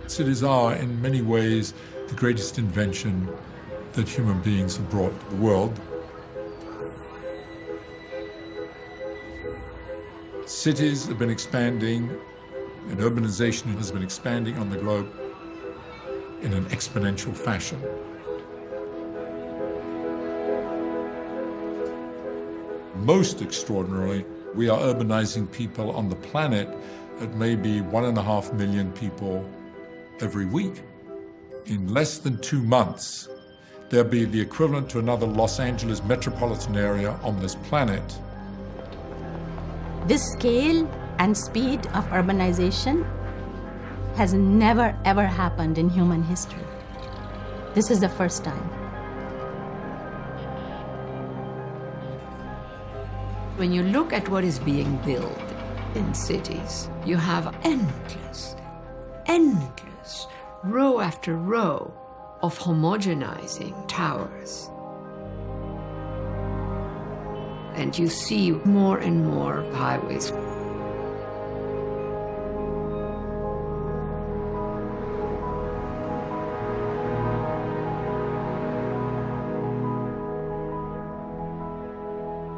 Cities are, in many ways, the greatest invention that human beings have brought to the world. Cities have been expanding, and urbanization has been expanding on the globe in an exponential fashion. Most extraordinarily, we are urbanizing people on the planet at maybe 1.5 million people every week. In less than 2 months, there'll be the equivalent to another Los Angeles metropolitan area on this planet. This scale and speed of urbanization has never, ever happened in human history. This is the first time. When you look at what is being built in cities, you have endless, row after row of homogenizing towers. And you see more and more highways.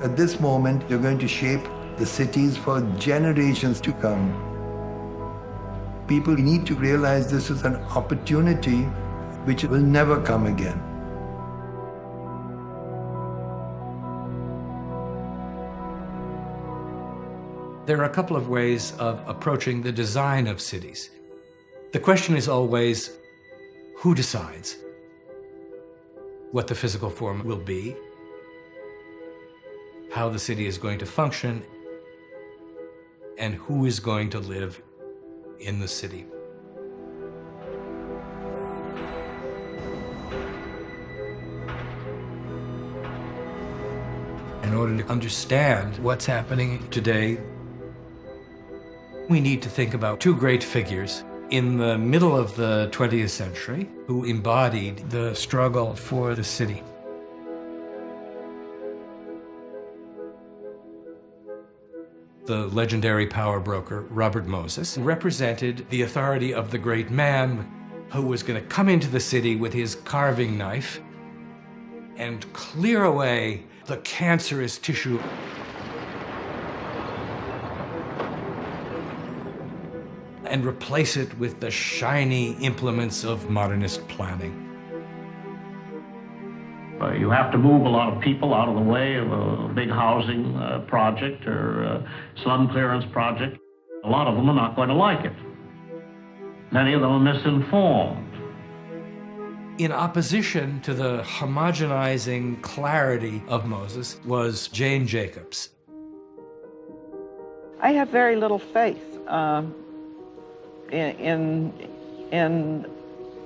At this moment, you're going to shape the cities for generations to come. People need to realize this is an opportunity which will never come again. There are a couple of ways of approaching the design of cities. The question is always, who decides what the physical form will be, how the city is going to function, and who is going to live in the city. In order to understand what's happening today, we need to think about two great figures in the middle of the 20th century who embodied the struggle for the city. The legendary power broker, Robert Moses, represented the authority of the great man who was going to come into the city with his carving knife and clear away the cancerous tissue and replace it with the shiny implements of modernist planning. You have to move a lot of people out of the way of a big housing project or slum clearance project. A lot of them are not going to like it. Many of them are misinformed. In opposition to the homogenizing clarity of Moses was Jane Jacobs. I have very little faith in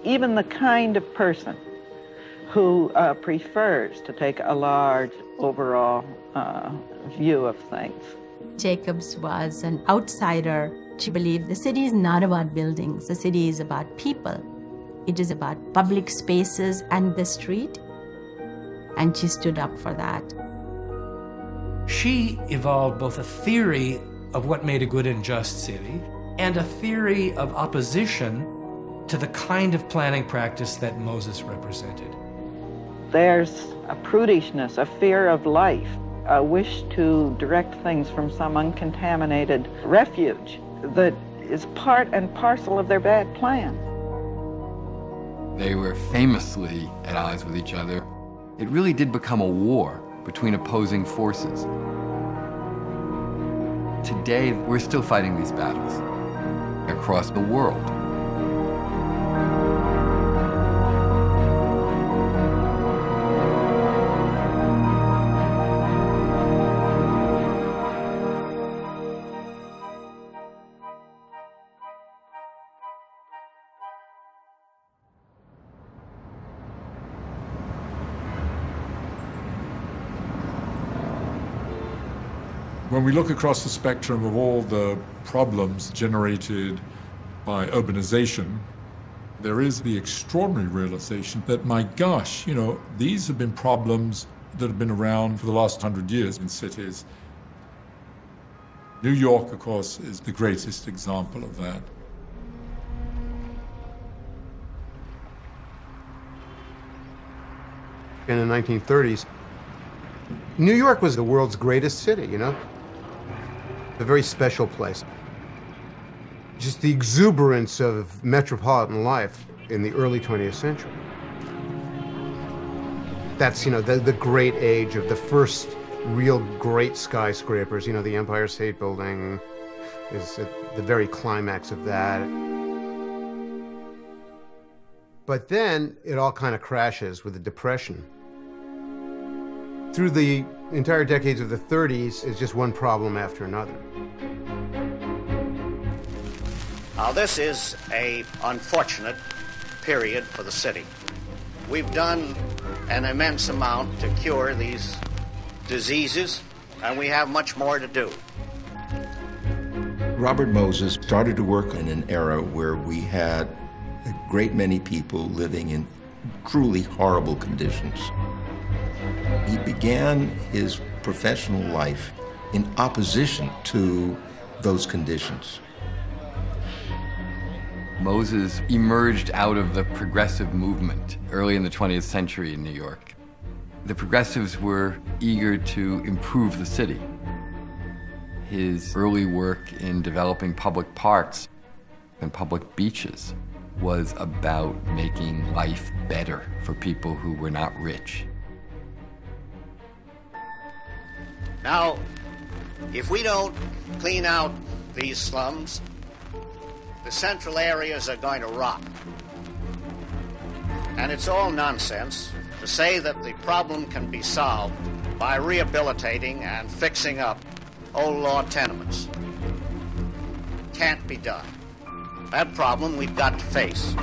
even the kind of person who prefers to take a large overall view of things. Jacobs was an outsider. She believed the city is not about buildings, the city is about people. It is about public spaces and the street, and she stood up for that. She evolved both a theory of what made a good and just city and a theory of opposition to the kind of planning practice that Moses represented. There's a prudishness, a fear of life, a wish to direct things from some uncontaminated refuge that is part and parcel of their bad plan. They were famously at odds with each other. It really did become a war between opposing forces. Today, we're still fighting these battles across the world. When we look across the spectrum of all the problems generated by urbanization, There is the extraordinary realization that, my gosh, these have been problems that have been around for the last 100 years in cities. New York, of course, is the greatest example of that. In the 1930s, New York was the world's greatest city, a very special place. Just the exuberance of metropolitan life in the early 20th century. That's, the great age of the first real great skyscrapers. The Empire State Building is at the very climax of that. But then it all kind of crashes with the Depression. Through the entire decades of the 30s, it's just one problem after another. Now, this is an unfortunate period for the city. We've done an immense amount to cure these diseases, and we have much more to do. Robert Moses started to work in an era where we had a great many people living in truly horrible conditions. He began his professional life in opposition to those conditions. Moses emerged out of the progressive movement early in the 20th century in New York. The progressives were eager to improve the city. His early work in developing public parks and public beaches was about making life better for people who were not rich. Now, if we don't clean out these slums, the central areas are going to rot. And it's all nonsense to say that the problem can be solved by rehabilitating and fixing up old law tenements. Can't be done. That problem we've got to face.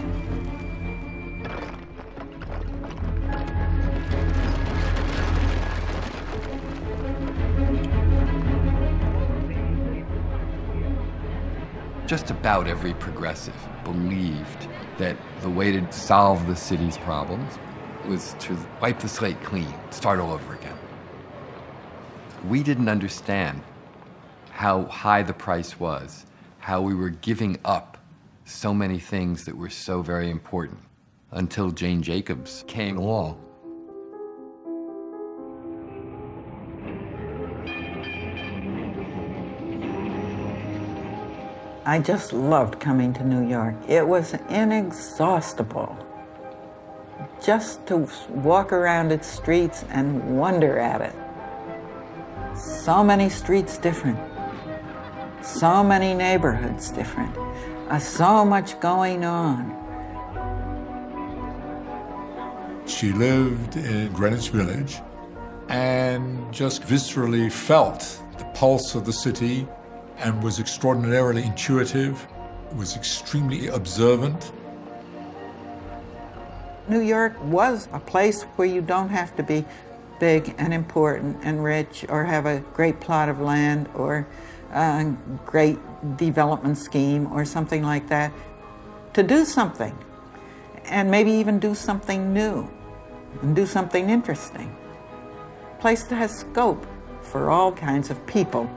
Just about every progressive believed that the way to solve the city's problems was to wipe the slate clean, start all over again. We didn't understand how high the price was, how we were giving up so many things that were so very important until Jane Jacobs came along. I just loved coming to New York. It was inexhaustible just to walk around its streets and wonder at it. So many streets different, so many neighborhoods different, so much going on. She lived in Greenwich Village and just viscerally felt the pulse of the city and was extraordinarily intuitive, was extremely observant. New York was a place where you don't have to be big and important and rich or have a great plot of land or a great development scheme or something like that to do something, and maybe even do something new and do something interesting. A place that has scope for all kinds of people.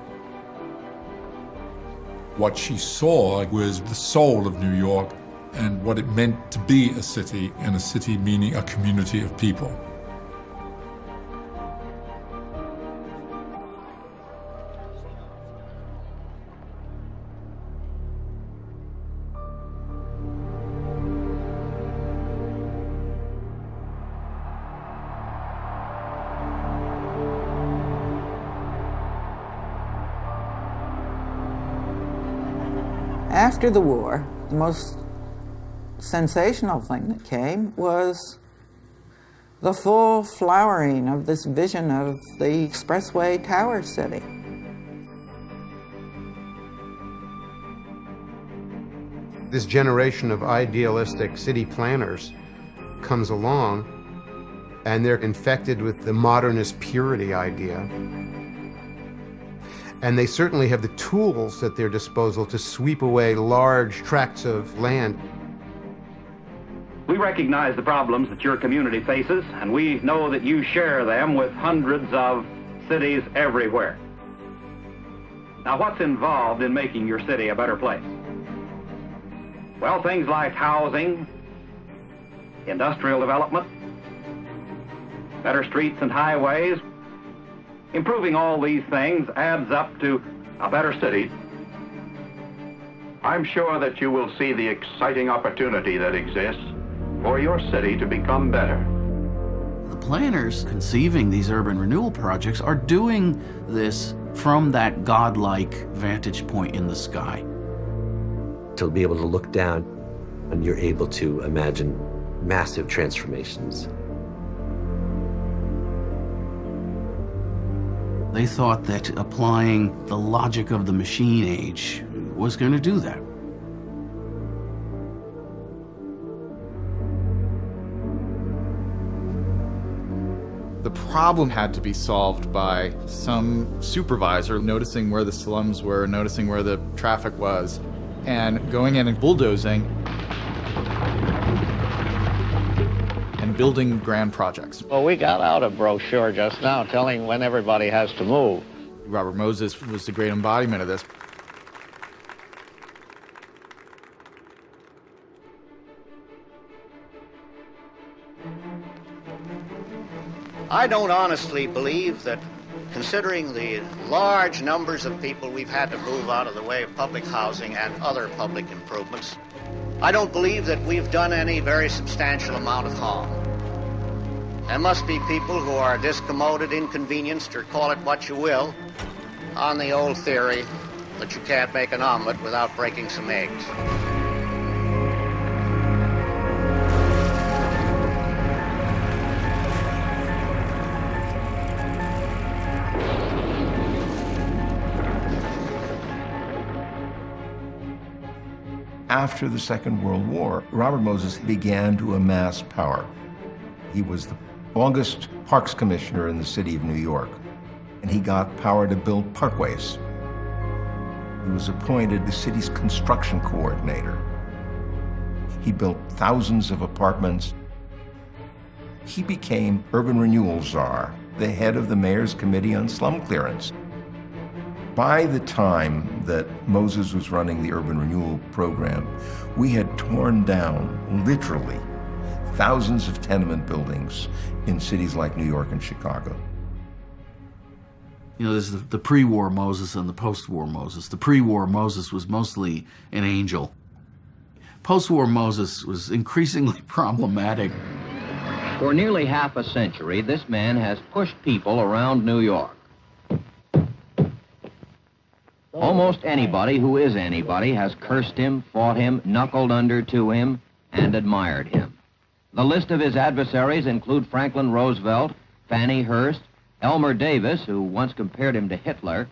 What she saw was the soul of New York and what it meant to be a city, and a city meaning a community of people. After the war, the most sensational thing that came was the full flowering of this vision of the expressway tower city. This generation of idealistic city planners comes along, and they're infected with the modernist purity idea. And they certainly have the tools at their disposal to sweep away large tracts of land. We recognize the problems that your community faces, and we know that you share them with hundreds of cities everywhere. Now, what's involved in making your city a better place? Well, things like housing, industrial development, better streets and highways. Improving all these things adds up to a better city. I'm sure that you will see the exciting opportunity that exists for your city to become better. The planners conceiving these urban renewal projects are doing this from that godlike vantage point in the sky. To be able to look down and you're able to imagine massive transformations. They thought that applying the logic of the machine age was going to do that. The problem had to be solved by some supervisor noticing where the slums were, noticing where the traffic was, and going in and bulldozing and building grand projects. Well, we got out a brochure just now telling when everybody has to move. Robert Moses was the great embodiment of this. I don't honestly believe that, considering the large numbers of people we've had to move out of the way of public housing and other public improvements, I don't believe that we've done any very substantial amount of harm. There must be people who are discommoded, inconvenienced, or call it what you will, on the old theory that you can't make an omelet without breaking some eggs. After the Second World War, Robert Moses began to amass power. He was the longest parks commissioner in the city of New York, and he got power to build parkways. He was appointed the city's construction coordinator. He built thousands of apartments. He became urban renewal czar, the head of the mayor's committee on slum clearance. By the time that Moses was running the urban renewal program, we had torn down, literally, thousands of tenement buildings in cities like New York and Chicago. You know, there's the pre-war Moses and the post-war Moses. The pre-war Moses was mostly an angel. Post-war Moses was increasingly problematic. For nearly half a century, this man has pushed people around New York. Almost anybody who is anybody has cursed him, fought him, knuckled under to him, and admired him. The list of his adversaries include Franklin Roosevelt, Fannie Hurst, Elmer Davis, who once compared him to Hitler,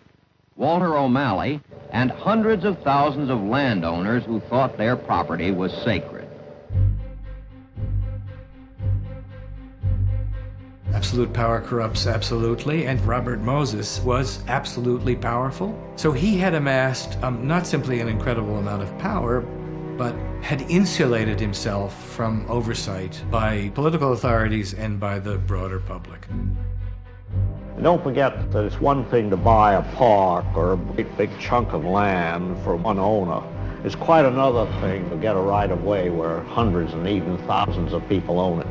Walter O'Malley, and hundreds of thousands of landowners who thought their property was sacred. Absolute power corrupts absolutely, and Robert Moses was absolutely powerful. So he had amassed not simply an incredible amount of power, but had insulated himself from oversight by political authorities and by the broader public. Don't forget that it's one thing to buy a park or a big chunk of land for one owner. It's quite another thing to get a right-of-way where hundreds and even thousands of people own it.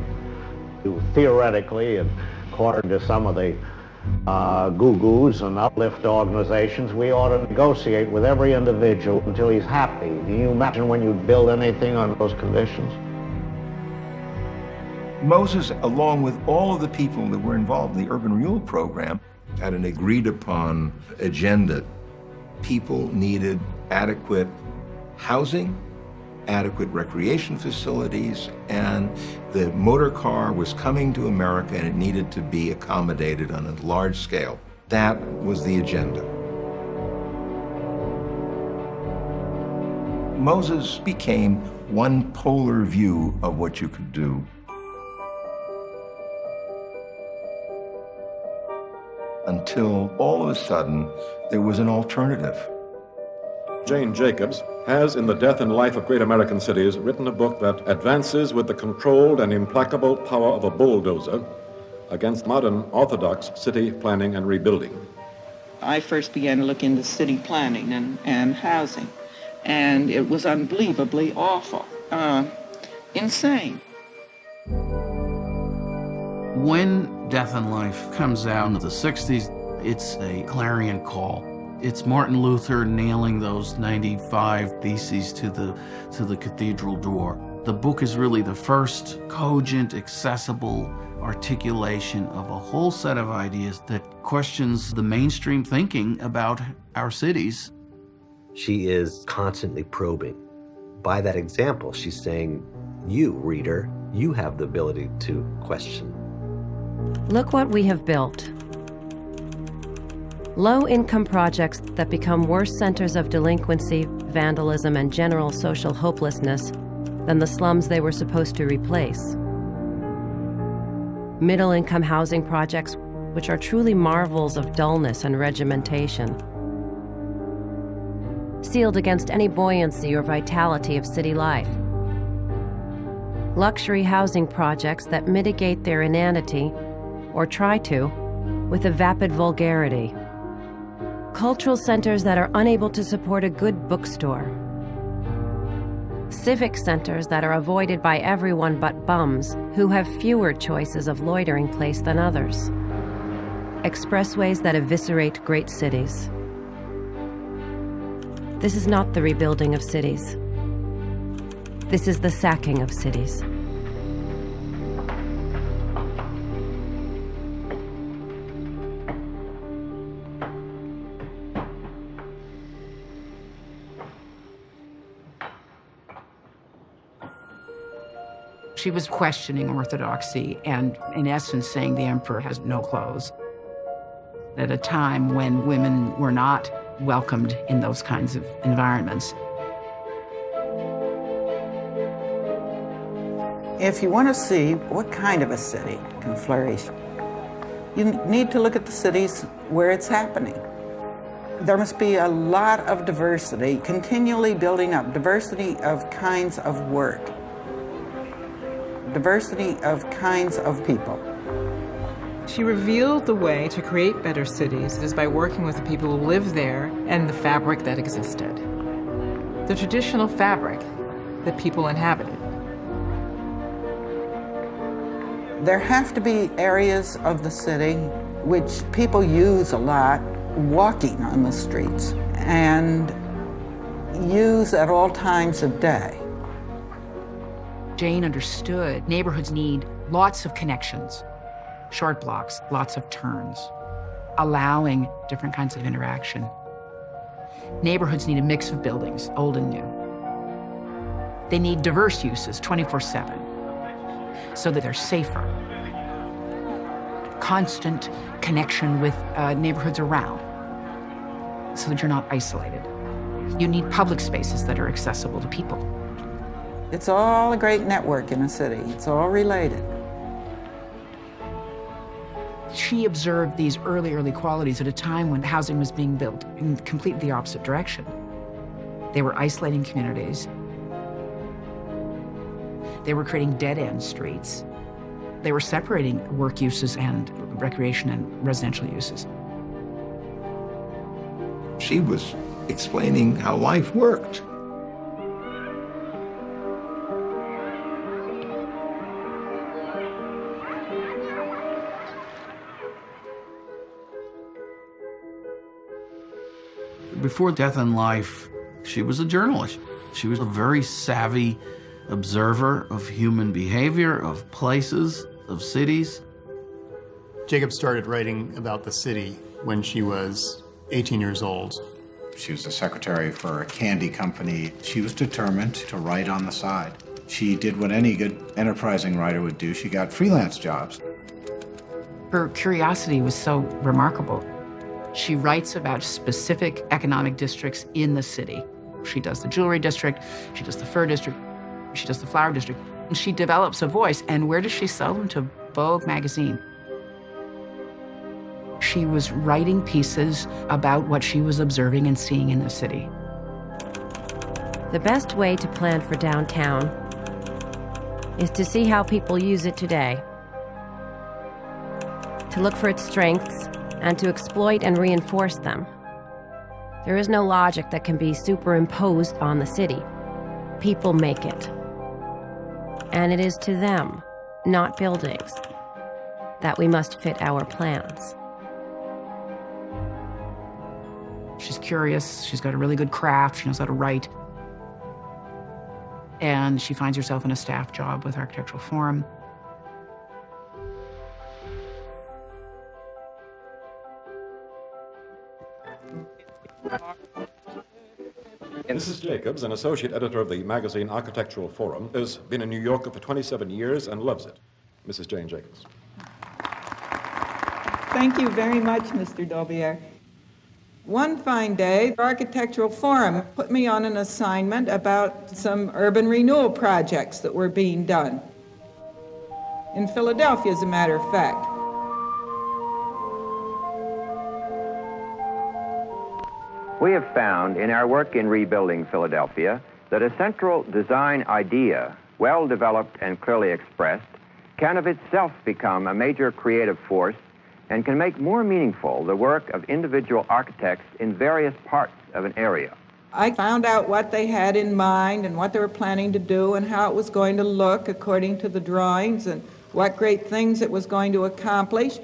Theoretically, and according to some of the goo-goos and uplift organizations, we ought to negotiate with every individual until he's happy. Can you imagine when you'd build anything on those conditions? Moses, along with all of the people that were involved in the urban renewal program, had an agreed-upon agenda. People needed adequate housing, adequate recreation facilities, and the motor car was coming to America and it needed to be accommodated on a large scale. That was the agenda. Moses became one polar view of what you could do. Until all of a sudden, there was an alternative. Jane Jacobs has, in the death and life of great American cities, written a book that advances with the controlled and implacable power of a bulldozer against modern orthodox city planning and rebuilding. I first began to look into city planning and housing, and it was unbelievably awful, insane. When Death and Life comes out in the 60s, it's a clarion call. It's Martin Luther nailing those 95 theses to the cathedral door. The book is really the first cogent, accessible articulation of a whole set of ideas that questions the mainstream thinking about our cities. She is constantly probing. By that example, she's saying, you, reader, you have the ability to question. Look what we have built. Low-income projects that become worse centers of delinquency, vandalism, and general social hopelessness than the slums they were supposed to replace. Middle-income housing projects, which are truly marvels of dullness and regimentation. Sealed against any buoyancy or vitality of city life. Luxury housing projects that mitigate their inanity, or try to, with a vapid vulgarity. Cultural centers that are unable to support a good bookstore. Civic centers that are avoided by everyone but bums who have fewer choices of loitering place than others. Expressways that eviscerate great cities. This is not the rebuilding of cities. This is the sacking of cities. She was questioning orthodoxy and, in essence, saying the emperor has no clothes. At a time when women were not welcomed in those kinds of environments. If you want to see what kind of a city can flourish, you need to look at the cities where it's happening. There must be a lot of diversity, continually building up, diversity of kinds of work, diversity of kinds of people. She revealed the way to create better cities is by working with the people who live there and the fabric that existed. The traditional fabric that people inhabited. There have to be areas of the city which people use a lot, walking on the streets, and use at all times of day. Jane understood neighborhoods need lots of connections, short blocks, lots of turns, allowing different kinds of interaction. Neighborhoods need a mix of buildings, old and new. They need diverse uses 24/7 so that they're safer. Constant connection with neighborhoods around so that you're not isolated. You need public spaces that are accessible to people. It's all a great network in a city. It's all related. She observed these early qualities at a time when housing was being built in completely the opposite direction. They were isolating communities. They were creating dead-end streets. They were separating work uses and recreation and residential uses. She was explaining how life worked. Before Death and Life, she was a journalist. She was a very savvy observer of human behavior, of places, of cities. Jacob started writing about the city when she was 18 years old. She was a secretary for a candy company. She was determined to write on the side. She did what any good enterprising writer would do. She got freelance jobs. Her curiosity was so remarkable. She writes about specific economic districts in the city. She does the jewelry district, she does the fur district, she does the flower district. And she develops a voice, and where does she sell them? To Vogue magazine. She was writing pieces about what she was observing and seeing in the city. The best way to plan for downtown is to see how people use it today, to look for its strengths, and to exploit and reinforce them. There is no logic that can be superimposed on the city. People make it. And it is to them, not buildings, that we must fit our plans. She's curious, she's got a really good craft, she knows how to write. And she finds herself in a staff job with Architectural Forum. Mrs. Jacobs, an associate editor of the magazine Architectural Forum, has been in New York for 27 years and loves it. Mrs. Jane Jacobs. Thank you very much, Mr. Daubier. One fine day, Architectural Forum put me on an assignment about some urban renewal projects that were being done. In Philadelphia, as a matter of fact. We have found in our work in rebuilding Philadelphia that a central design idea, well developed and clearly expressed, can of itself become a major creative force and can make more meaningful the work of individual architects in various parts of an area. I found out what they had in mind and what they were planning to do and how it was going to look according to the drawings and what great things it was going to accomplish.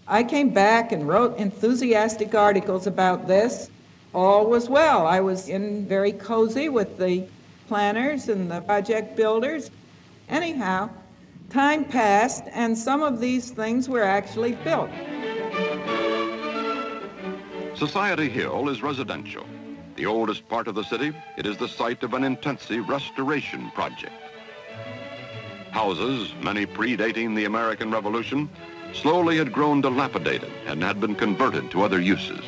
I came back and wrote enthusiastic articles about this. All was well. I was in very cozy with the planners and the project builders. Anyhow, time passed, and some of these things were actually built. Society Hill is residential. The oldest part of the city, it is the site of an intensive restoration project. Houses, many predating the American Revolution, slowly had grown dilapidated and had been converted to other uses.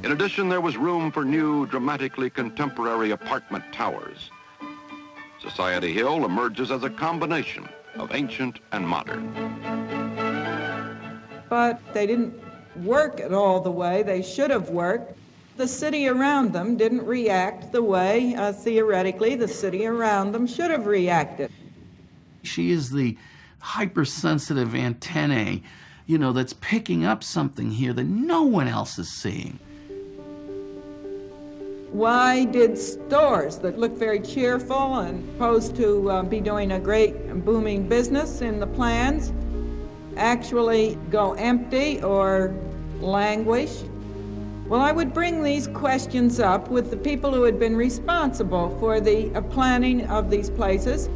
In addition, there was room for new, dramatically contemporary apartment towers. Society Hill emerges as a combination of ancient and modern. But they didn't work at all the way they should have worked. The city around them didn't react the way, theoretically, the city around them should have reacted. She is the hypersensitive antennae, that's picking up something here that no one else is seeing. Why did stores that look very cheerful and supposed to be doing a great booming business in the plans actually go empty or languish? Well, I would bring these questions up with the people who had been responsible for the planning of these places.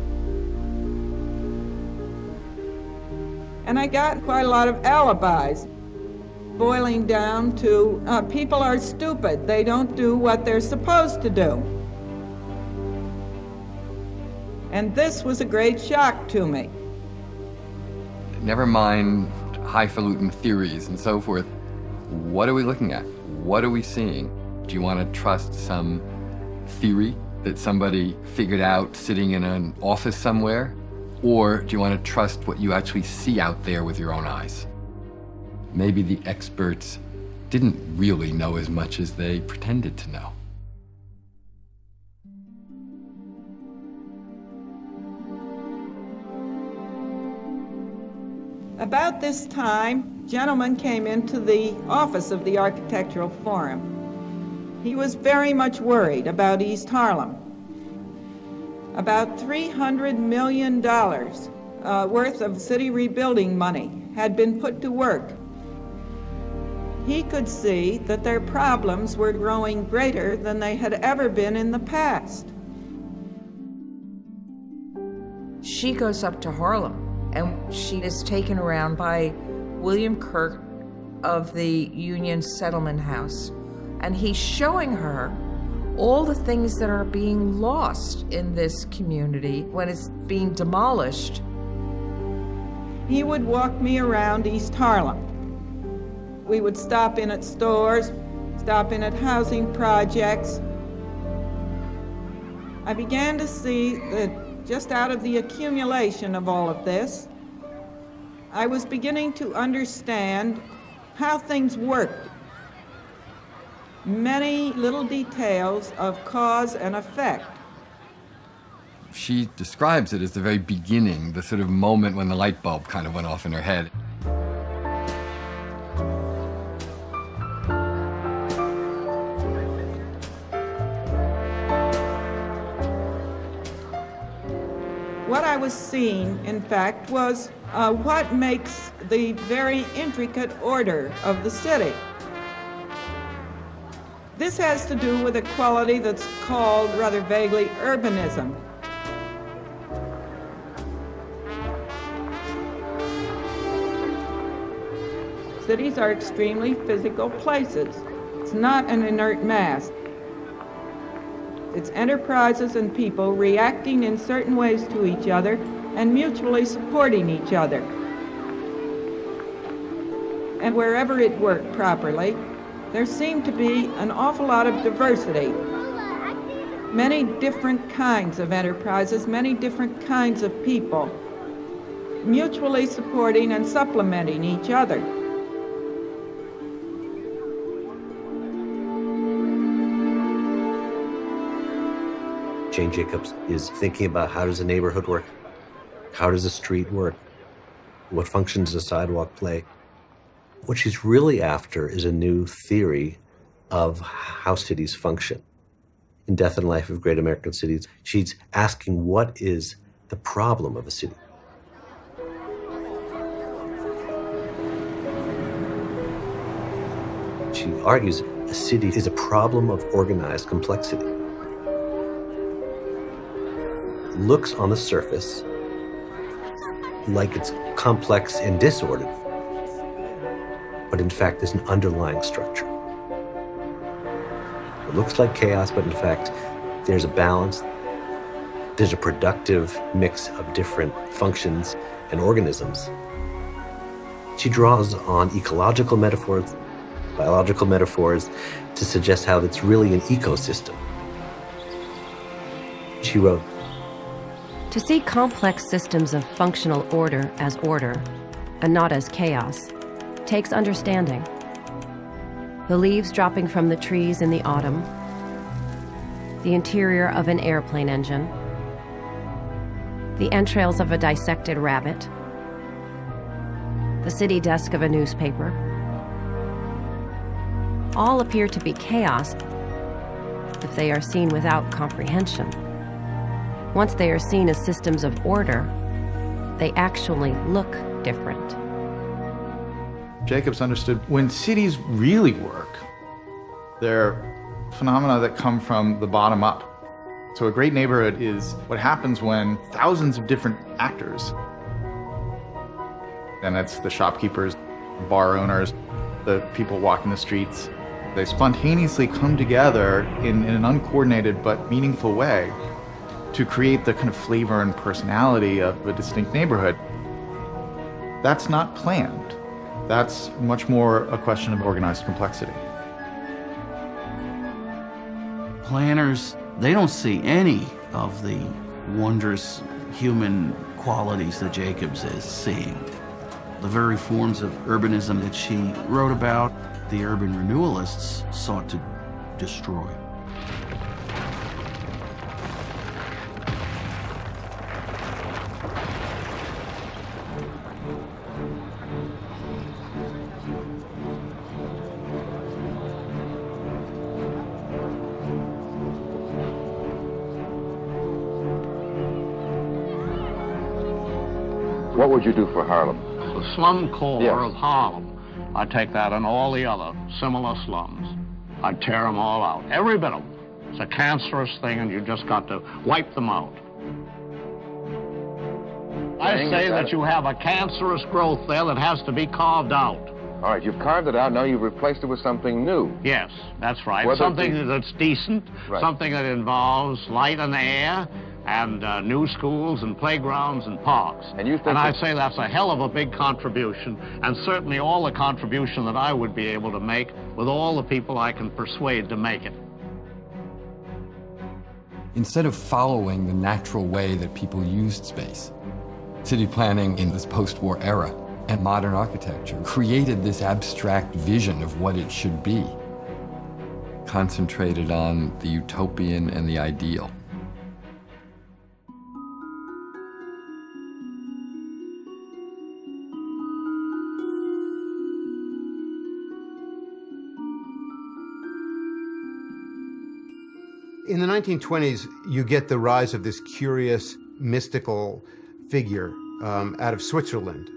And I got quite a lot of alibis, boiling down to people are stupid. They don't do what they're supposed to do. And this was a great shock to me. Never mind highfalutin theories and so forth. What are we looking at? What are we seeing? Do you want to trust some theory that somebody figured out sitting in an office somewhere? Or do you want to trust what you actually see out there with your own eyes? Maybe the experts didn't really know as much as they pretended to know. About this time, a gentleman came into the office of the Architectural Forum. He was very much worried about East Harlem. About $300 million worth of city rebuilding money had been put to work. He could see that their problems were growing greater than they had ever been in the past. She goes up to Harlem, and she is taken around by William Kirk of the Union Settlement House, and he's showing her all the things that are being lost in this community when it's being demolished. He would walk me around East Harlem. We would stop in at stores, stop in at housing projects. I began to see that just out of the accumulation of all of this, I was beginning to understand how things worked. many little details of cause and effect. She describes it as the very beginning, the sort of moment when the light bulb kind of went off in her head. What I was seeing, in fact, was what makes the very intricate order of the city. This has to do with a quality that's called, rather vaguely, urbanism. Cities are extremely physical places. It's not an inert mass. It's enterprises and people reacting in certain ways to each other and mutually supporting each other. And wherever it worked properly, there seemed to be an awful lot of diversity. Many different kinds of enterprises, many different kinds of people, mutually supporting and supplementing each other. Jane Jacobs is thinking about how does a neighborhood work? How does a street work? What function does a sidewalk play? What she's really after is a new theory of how cities function. In Death and Life of Great American Cities, she's asking what is the problem of a city? She argues a city is a problem of organized complexity. Looks on the surface like it's complex and disordered, but in fact there's an underlying structure. It looks like chaos, but in fact there's a balance, there's a productive mix of different functions and organisms. She draws on ecological metaphors, biological metaphors to suggest how it's really an ecosystem. She wrote, "To see complex systems of functional order as order, and not as chaos, takes understanding. The leaves dropping from the trees in the autumn, the interior of an airplane engine, the entrails of a dissected rabbit, the city desk of a newspaper, all appear to be chaos if they are seen without comprehension. Once they are seen as systems of order, they actually look different." Jacobs understood when cities really work, they're phenomena that come from the bottom up. So a great neighborhood is what happens when thousands of different actors, and it's the shopkeepers, bar owners, the people walking the streets, they spontaneously come together in an uncoordinated but meaningful way to create the kind of flavor and personality of a distinct neighborhood. That's not planned. That's much more a question of organized complexity. Planners, they don't see any of the wondrous human qualities that Jacobs is seeing. The very forms of urbanism that she wrote about, the urban renewalists sought to destroy. What would you do for Harlem? The slum core of Harlem, I'd take that and all the other similar slums. I'd tear them all out, every bit of them. It's a cancerous thing and you just got to wipe them out. I say that you have a cancerous growth there that has to be carved out. All right, you've carved it out, now you've replaced it with something new. Yes, that's right. Whether Something that's decent, Right. something that involves light and air, and new schools and playgrounds and parks. And you think I'd say that's a hell of a big contribution, and certainly all the contribution that I would be able to make with all the people I can persuade to make it. Instead of following the natural way that people used space, city planning in this post-war era and modern architecture created this abstract vision of what it should be. concentrated on the utopian and the ideal. In the 1920s, you get the rise of this curious, mystical figure out of Switzerland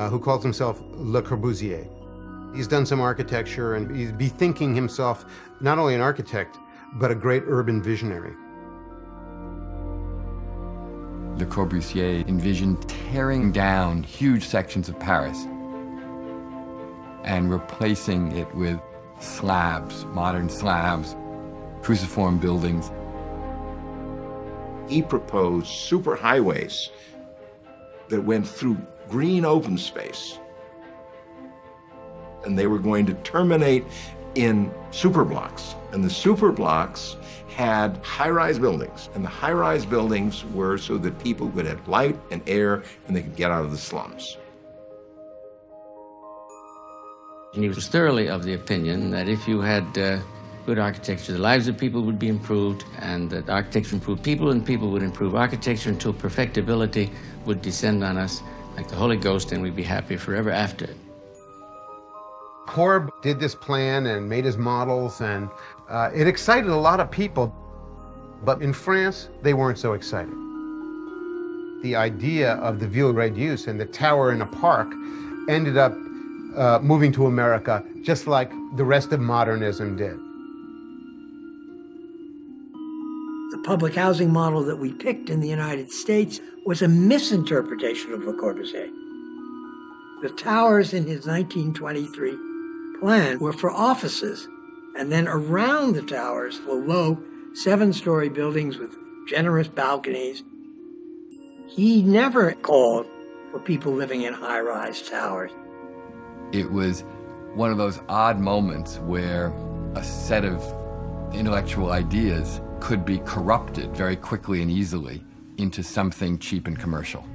who calls himself Le Corbusier. He's done some architecture, and he's bethinking himself not only an architect, but a great urban visionary. Le Corbusier envisioned tearing down huge sections of Paris and replacing it with slabs, modern slabs, cruciform buildings. He proposed superhighways that went through green open space, and they were going to terminate in superblocks. And the superblocks had high-rise buildings, and the high-rise buildings were so that people would have light and air and they could get out of the slums. And he was thoroughly of the opinion that if you had good architecture, the lives of people would be improved, and that architecture improved people, and people would improve architecture until perfectibility would descend on us like the Holy Ghost, and we'd be happy forever after it. Corb did this plan and made his models, and it excited a lot of people. But in France, they weren't so excited. The idea of the Ville Réduce and the tower in a park ended up moving to America, just like the rest of modernism did. The public housing model that we picked in the United States was a misinterpretation of Le Corbusier. The towers in his 1923 plan were for offices, and then around the towers were low 7-story buildings with generous balconies. He never called for people living in high-rise towers. It was one of those odd moments where a set of intellectual ideas could be corrupted very quickly and easily into something cheap and commercial.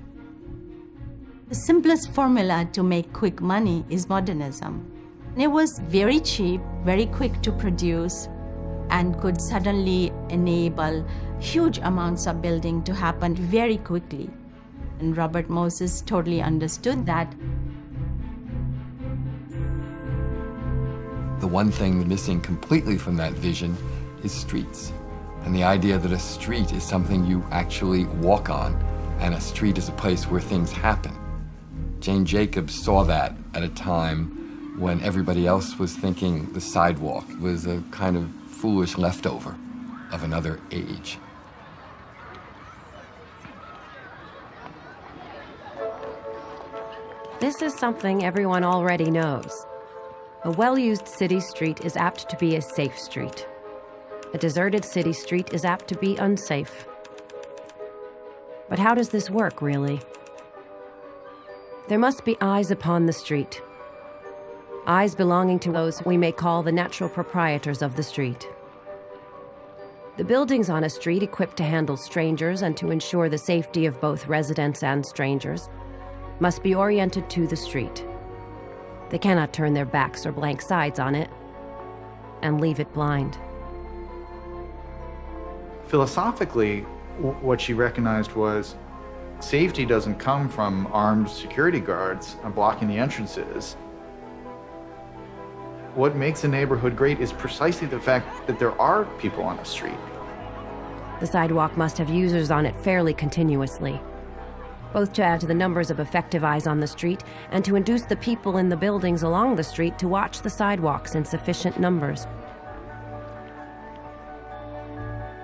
The simplest formula to make quick money is modernism. It was very cheap, very quick to produce, and could suddenly enable huge amounts of building to happen very quickly. And Robert Moses totally understood that. The one thing missing completely from that vision is streets. And the idea that a street is something you actually walk on, and a street is a place where things happen. Jane Jacobs saw that at a time when everybody else was thinking the sidewalk was a kind of foolish leftover of another age. This is something everyone already knows. A well-used city street is apt to be a safe street. A deserted city street is apt to be unsafe. But how does this work, really? There must be eyes upon the street. Eyes belonging to those we may call the natural proprietors of the street. The buildings on a street equipped to handle strangers and to ensure the safety of both residents and strangers must be oriented to the street. They cannot turn their backs or blank sides on it and leave it blind. Philosophically, what she recognized was safety doesn't come from armed security guards blocking the entrances. What makes a neighborhood great is precisely the fact that there are people on the street. The sidewalk must have users on it fairly continuously, both to add to the numbers of effective eyes on the street and to induce the people in the buildings along the street to watch the sidewalks in sufficient numbers.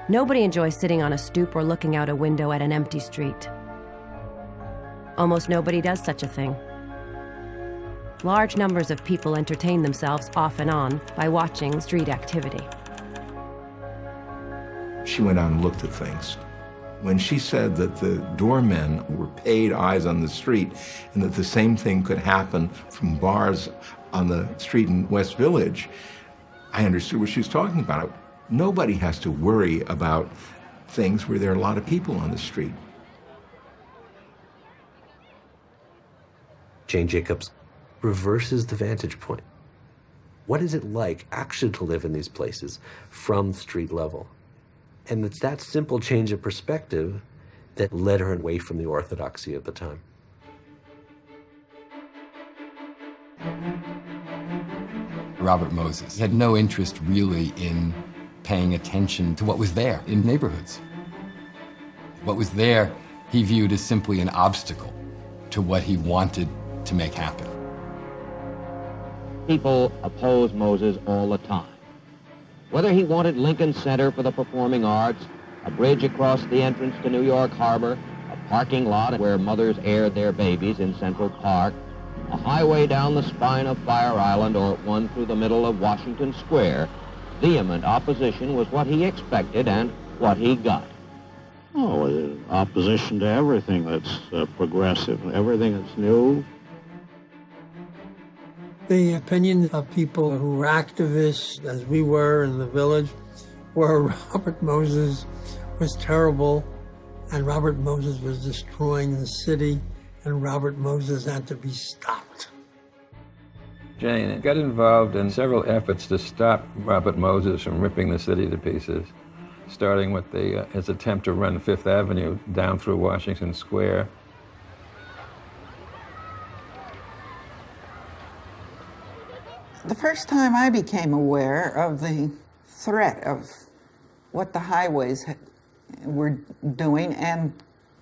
Nobody enjoys sitting on a stoop or looking out a window at an empty street. Almost nobody does such a thing. Large numbers of people entertain themselves off and on by watching street activity. She went out and looked at things. When she said that the doormen were paid eyes on the street and that the same thing could happen from bars on the street in West Village, I understood what she was talking about. Nobody has to worry about things where there are a lot of people on the street. Jane Jacobs reverses the vantage point. What is it like actually to live in these places from street level? And it's that simple change of perspective that led her away from the orthodoxy of the time. Robert Moses had no interest really in paying attention to what was there in neighborhoods. What was there, he viewed as simply an obstacle to what he wanted to make happen. People oppose Moses all the time. Whether he wanted Lincoln Center for the Performing Arts, a bridge across the entrance to New York Harbor, a parking lot where mothers aired their babies in Central Park, a highway down the spine of Fire Island, or one through the middle of Washington Square, vehement opposition was what he expected and what he got. Oh, opposition to everything that's progressive, everything that's new. The opinion of people who were activists, as we were in the village, were Robert Moses was terrible, and Robert Moses was destroying the city, and Robert Moses had to be stopped. Jane got involved in several efforts to stop Robert Moses from ripping the city to pieces, starting with his attempt to run Fifth Avenue down through Washington Square. The first time I became aware of the threat of what the highways were doing and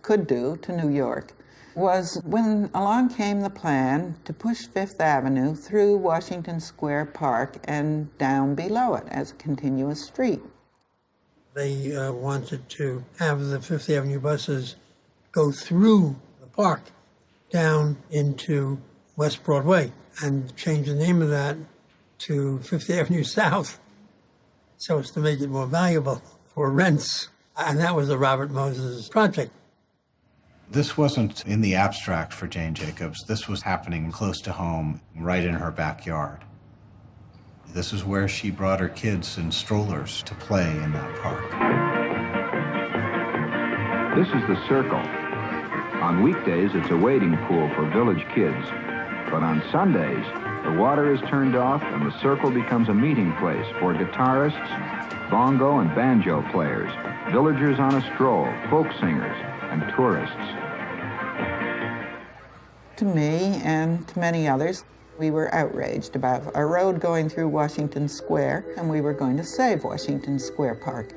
could do to New York was when along came the plan to push Fifth Avenue through Washington Square Park and down below it as a continuous street. They wanted to have the Fifth Avenue buses go through the park down into West Broadway and change the name of that to Fifth Avenue South so as to make it more valuable for rents. And that was the Robert Moses project. This wasn't in the abstract for Jane Jacobs. This was happening close to home, right in her backyard. This is where she brought her kids in strollers to play in that park. This is the Circle. On weekdays, it's a wading pool for village kids. But on Sundays, the water is turned off and the Circle becomes a meeting place for guitarists, bongo and banjo players, villagers on a stroll, folk singers, and tourists. To me and to many others, we were outraged about a road going through Washington Square, and we were going to save Washington Square Park.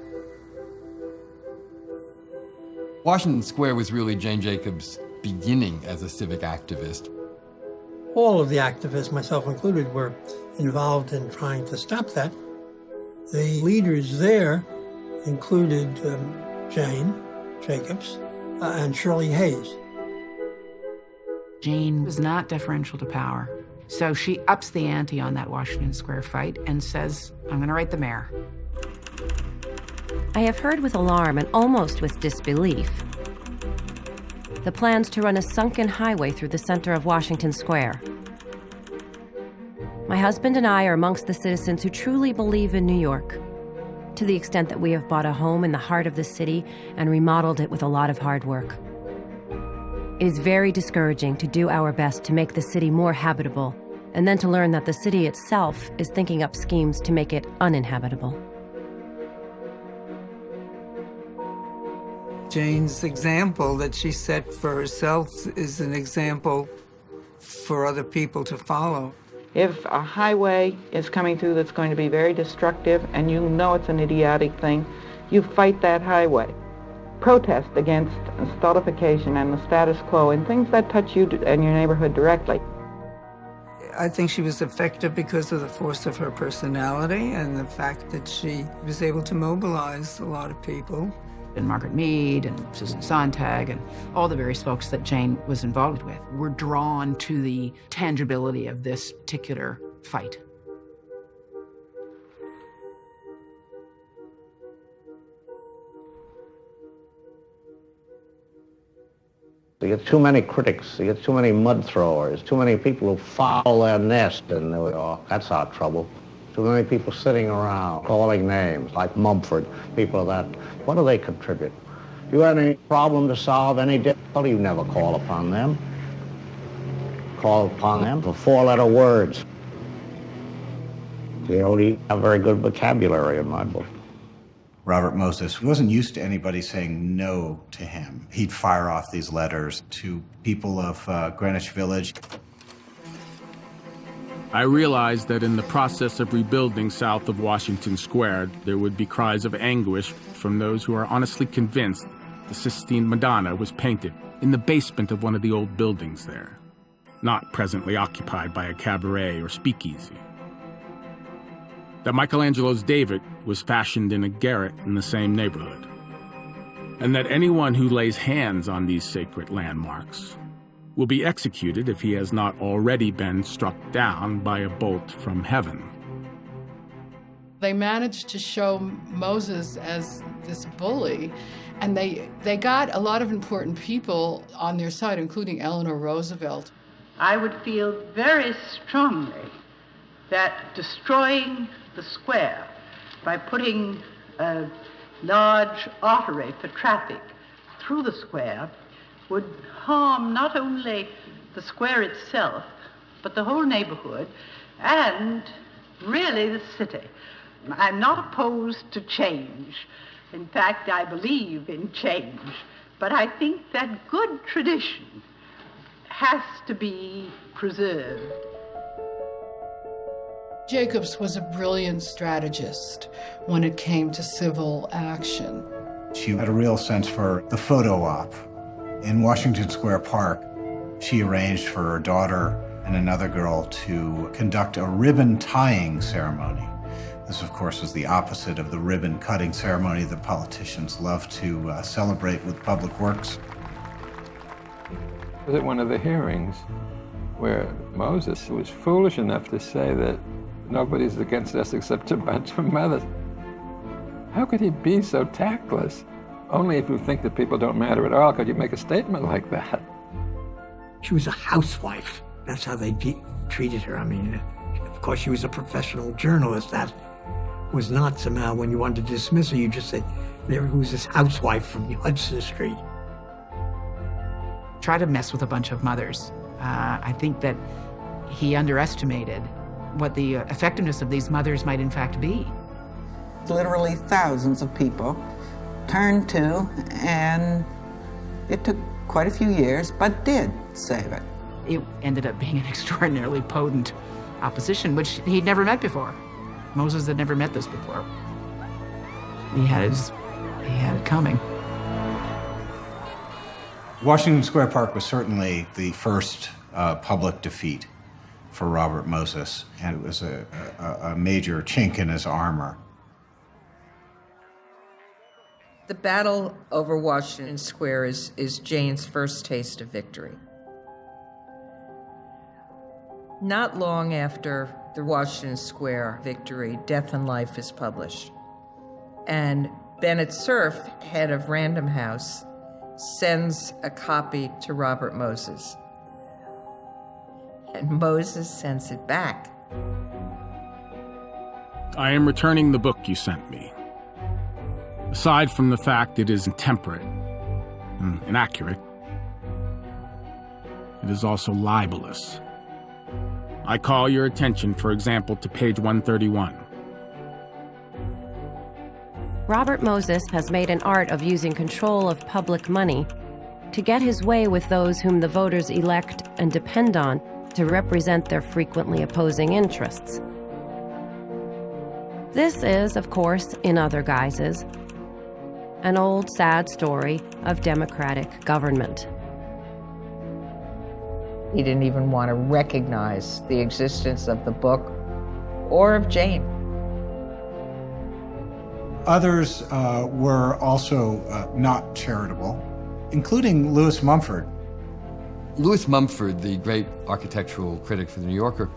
Washington Square was really Jane Jacobs' beginning as a civic activist. All of the activists, myself included, were involved in trying to stop that. The leaders there included Jane Jacobs and Shirley Hayes. Jane was not deferential to power. So she ups the ante on that Washington Square fight and says, I'm going to write the mayor. I have heard with alarm and almost with disbelief the plans to run a sunken highway through the center of Washington Square. My husband and I are amongst the citizens who truly believe in New York, to the extent that we have bought a home in the heart of the city and remodeled it with a lot of hard work. It is very discouraging to do our best to make the city more habitable, and then to learn that the city itself is thinking up schemes to make it uninhabitable. Jane's example that she set for herself is an example for other people to follow. If a highway is coming through that's going to be very destructive and you know it's an idiotic thing, you fight that highway. Protest against stultification and the status quo and things that touch you and your neighborhood directly. I think she was effective because of the force of her personality and the fact that she was able to mobilize a lot of people. And Margaret Mead and Susan Sontag and all the various folks that Jane was involved with were drawn to the tangibility of this particular fight. You get too many critics, you get too many mud throwers, too many people who foul their nest, and that's our trouble. Too many people sitting around calling names, like Mumford, people that, what do they contribute? You have any problem to solve, any difficulty, you never call upon them. Call upon them for four-letter words. They only have very good vocabulary in my book. Robert Moses wasn't used to anybody saying no to him. He'd fire off these letters to people of Greenwich Village. I realized that in the process of rebuilding south of Washington Square, there would be cries of anguish from those who are honestly convinced the Sistine Madonna was painted in the basement of one of the old buildings there, not presently occupied by a cabaret or speakeasy. That Michelangelo's David was fashioned in a garret in the same neighborhood, and that anyone who lays hands on these sacred landmarks will be executed if he has not already been struck down by a bolt from heaven. They managed to show Moses as this bully, and they got a lot of important people on their side, including Eleanor Roosevelt. I would feel very strongly that destroying the square by putting a large artery for traffic through the square would harm not only the square itself, but the whole neighborhood and really the city. I'm not opposed to change. In fact, I believe in change. But I think that good tradition has to be preserved. Jacobs was a brilliant strategist when it came to civil action. She had a real sense for the photo op. In Washington Square Park, she arranged for her daughter and another girl to conduct a ribbon tying ceremony. This, of course, was the opposite of the ribbon cutting ceremony that politicians love to celebrate with public works. Was at one of the hearings where Moses was foolish enough to say that nobody's against us except a bunch of mothers. How could he be so tactless? Only if you think that people don't matter at all could you make a statement like that. She was a housewife. That's how they treated her. I mean, of course, she was a professional journalist. That was not somehow, when you wanted to dismiss her, you just said, there was this housewife from Hudson Street. Try to mess with a bunch of mothers. I think that he underestimated what the effectiveness of these mothers might in fact be. Literally thousands of people turned to, and it took quite a few years, but did save it. It ended up being an extraordinarily potent opposition, which he'd never met before. Moses had never met this before. He had it coming. Washington Square Park was certainly the first public defeat for Robert Moses, and it was a major chink in his armor. The battle over Washington Square is Jane's first taste of victory. Not long after the Washington Square victory, Death and Life is published. And Bennett Cerf, head of Random House, sends a copy to Robert Moses. And Moses sends it back. I am returning the book you sent me. Aside from the fact it is intemperate and inaccurate, it is also libelous. I call your attention, for example, to page 131. Robert Moses has made an art of using control of public money to get his way with those whom the voters elect and depend on to represent their frequently opposing interests. This is, of course, in other guises, an old sad story of democratic government. He didn't even want to recognize the existence of the book or of Jane. Others were also not charitable, including Lewis Mumford. Lewis Mumford, the great architectural critic for The New Yorker,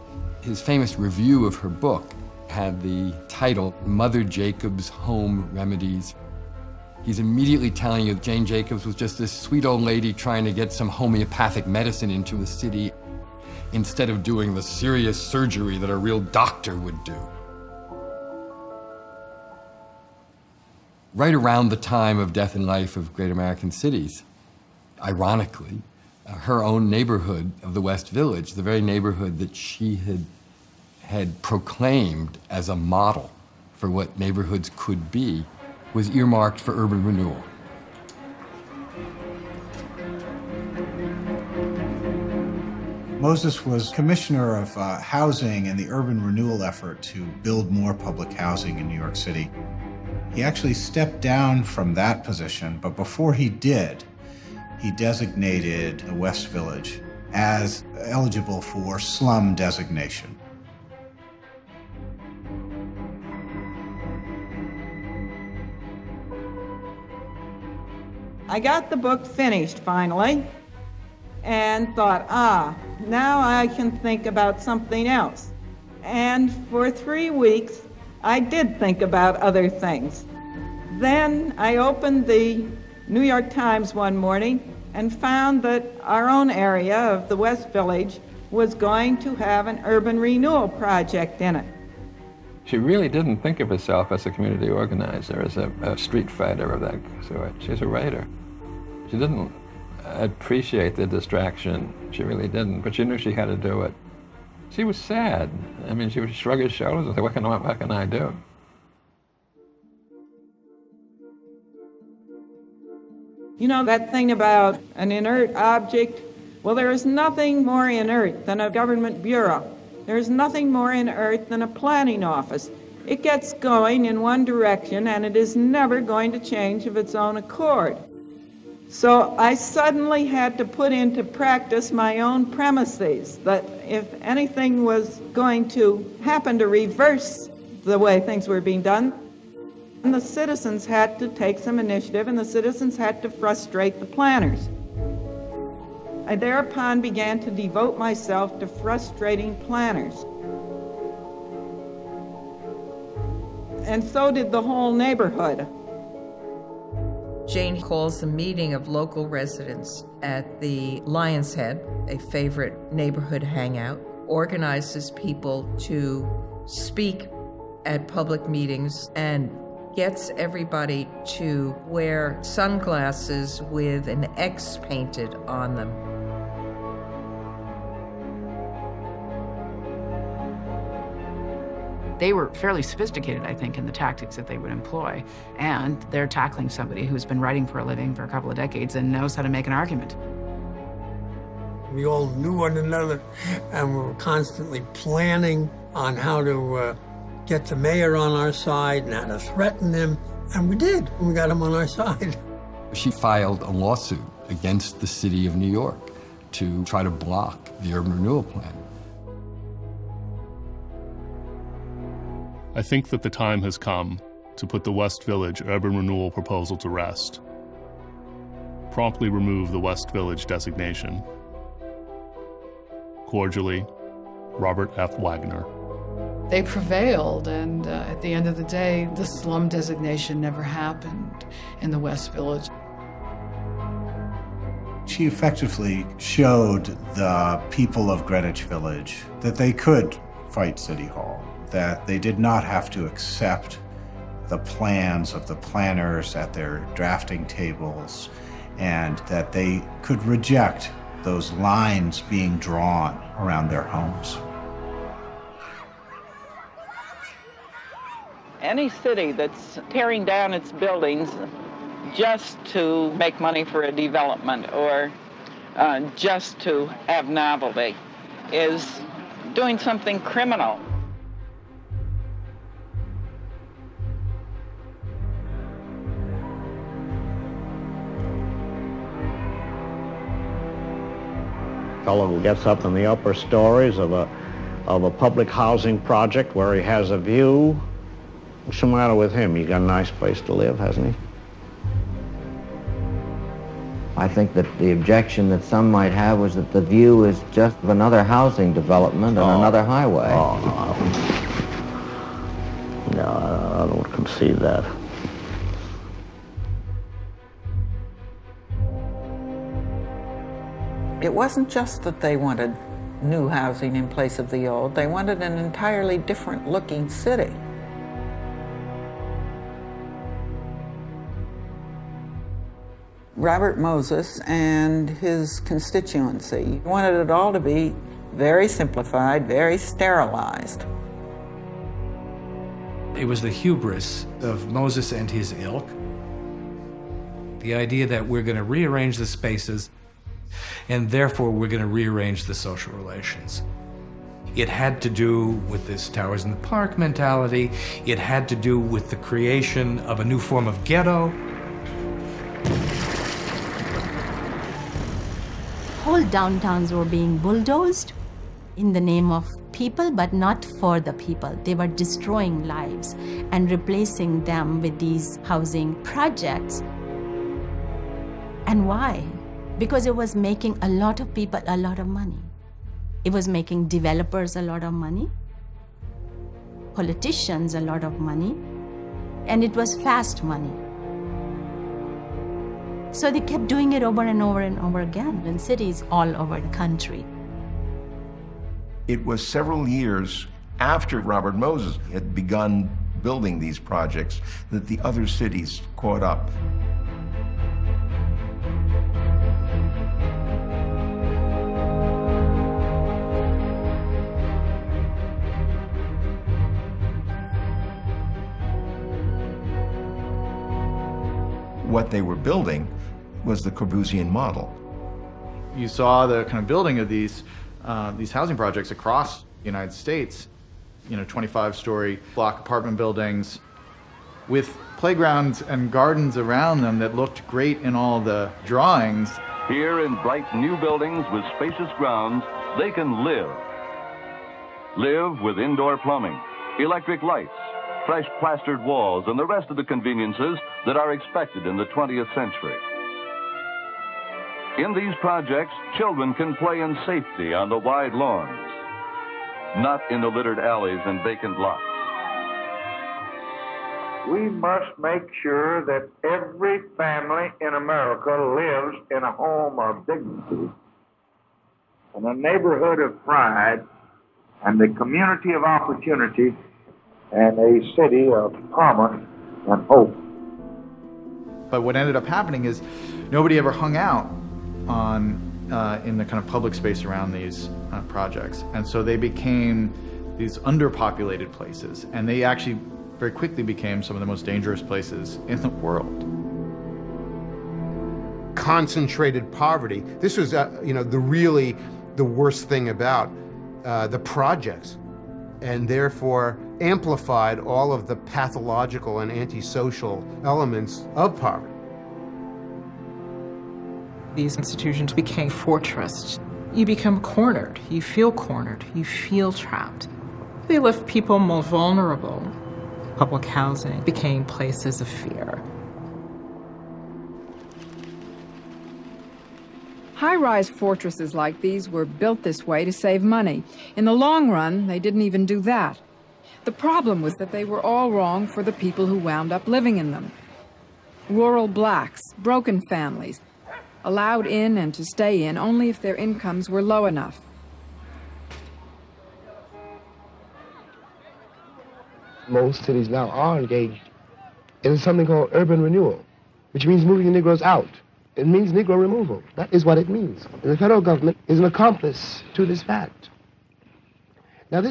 his famous review of her book had the title, Mother Jacobs' Home Remedies. He's immediately telling you Jane Jacobs was just this sweet old lady trying to get some homeopathic medicine into the city instead of doing the serious surgery that a real doctor would do. Right around the time of Death and Life of Great American Cities, ironically, her own neighborhood of the West Village, the very neighborhood that she had proclaimed as a model for what neighborhoods could be was earmarked for urban renewal. Moses was commissioner of housing and the urban renewal effort to build more public housing in New York City. He actually stepped down from that position, but before he did, he designated the West Village as eligible for slum designation. I got the book finished finally and thought, now I can think about something else. And for 3 weeks, I did think about other things. Then I opened the New York Times one morning and found that our own area of the West Village was going to have an urban renewal project in it. She really didn't think of herself as a community organizer, as a street fighter of that sort. She's a writer. She didn't appreciate the distraction. She really didn't, but she knew she had to do it. She was sad. I mean, she would shrug her shoulders and say, what can I do? You know that thing about an inert object? Well, there is nothing more inert than a government bureau. There is nothing more inert than a planning office. It gets going in one direction and it is never going to change of its own accord. So I suddenly had to put into practice my own premises, that if anything was going to happen to reverse the way things were being done, and the citizens had to take some initiative, and the citizens had to frustrate the planners. I thereupon began to devote myself to frustrating planners. And so did the whole neighborhood. Jane calls a meeting of local residents at the Lion's Head, a favorite neighborhood hangout, organizes people to speak at public meetings, and gets everybody to wear sunglasses with an X painted on them. They were fairly sophisticated, I think, in the tactics that they would employ. And they're tackling somebody who's been writing for a living for a couple of decades and knows how to make an argument. We all knew one another, and we were constantly planning on how to get the mayor on our side and how to threaten him. And we did. We got him on our side. She filed a lawsuit against the city of New York to try to block the urban renewal plan. I think that the time has come to put the West Village urban renewal proposal to rest. Promptly remove the West Village designation. Cordially, Robert F. Wagner. They prevailed, and at the end of the day, the slum designation never happened in the West Village. She effectively showed the people of Greenwich Village that they could fight City Hall, that they did not have to accept the plans of the planners at their drafting tables, and that they could reject those lines being drawn around their homes. Any city that's tearing down its buildings just to make money for a development or just to have novelty is doing something criminal. Fellow who gets up in the upper stories of a public housing project where he has a view. What's the matter with him? He got a nice place to live, hasn't he? I think that the objection that some might have was that the view is just of another housing development and another highway. No, I don't concede that. It wasn't just that they wanted new housing in place of the old. They wanted an entirely different looking city. Robert Moses and his constituency wanted it all to be very simplified, very sterilized. It was the hubris of Moses and his ilk. The idea that we're going to rearrange the spaces and therefore we're going to rearrange the social relations. It had to do with this towers in the park mentality. It had to do with the creation of a new form of ghetto. Whole downtowns were being bulldozed in the name of people, but not for the people. They were destroying lives and replacing them with these housing projects. And why? Because it was making a lot of people a lot of money. It was making developers a lot of money, politicians a lot of money, and it was fast money. So they kept doing it over and over and over again in cities all over the country. It was several years after Robert Moses had begun building these projects that the other cities caught up. What they were building was the Corbusian model. You saw the kind of building of these housing projects across the United States, 25-story block apartment buildings with playgrounds and gardens around them that looked great in all the drawings. Here in bright new buildings with spacious grounds, they can live. Live with indoor plumbing, electric lights, fresh plastered walls, and the rest of the conveniences that are expected in the 20th century. In these projects, children can play in safety on the wide lawns, not in the littered alleys and vacant lots. We must make sure that every family in America lives in a home of dignity, in a neighborhood of pride, and a community of opportunity, and a city of promise and hope. But what ended up happening is nobody ever hung out in the kind of public space around these projects. And so they became these underpopulated places, and they actually very quickly became some of the most dangerous places in the world. Concentrated poverty. This was, the worst thing about the projects, and therefore amplified all of the pathological and antisocial elements of poverty. These institutions became fortressed. You become cornered, you feel trapped. They left people more vulnerable. Public housing became places of fear. High-rise fortresses like these were built this way to save money. In the long run, they didn't even do that. The problem was that they were all wrong for the people who wound up living in them. Rural blacks, broken families, allowed in and to stay in only if their incomes were low enough. Most cities now are engaged in something called urban renewal, which means moving the Negroes out. It means Negro removal. That is what it means. And the federal government is an accomplice to this fact. Now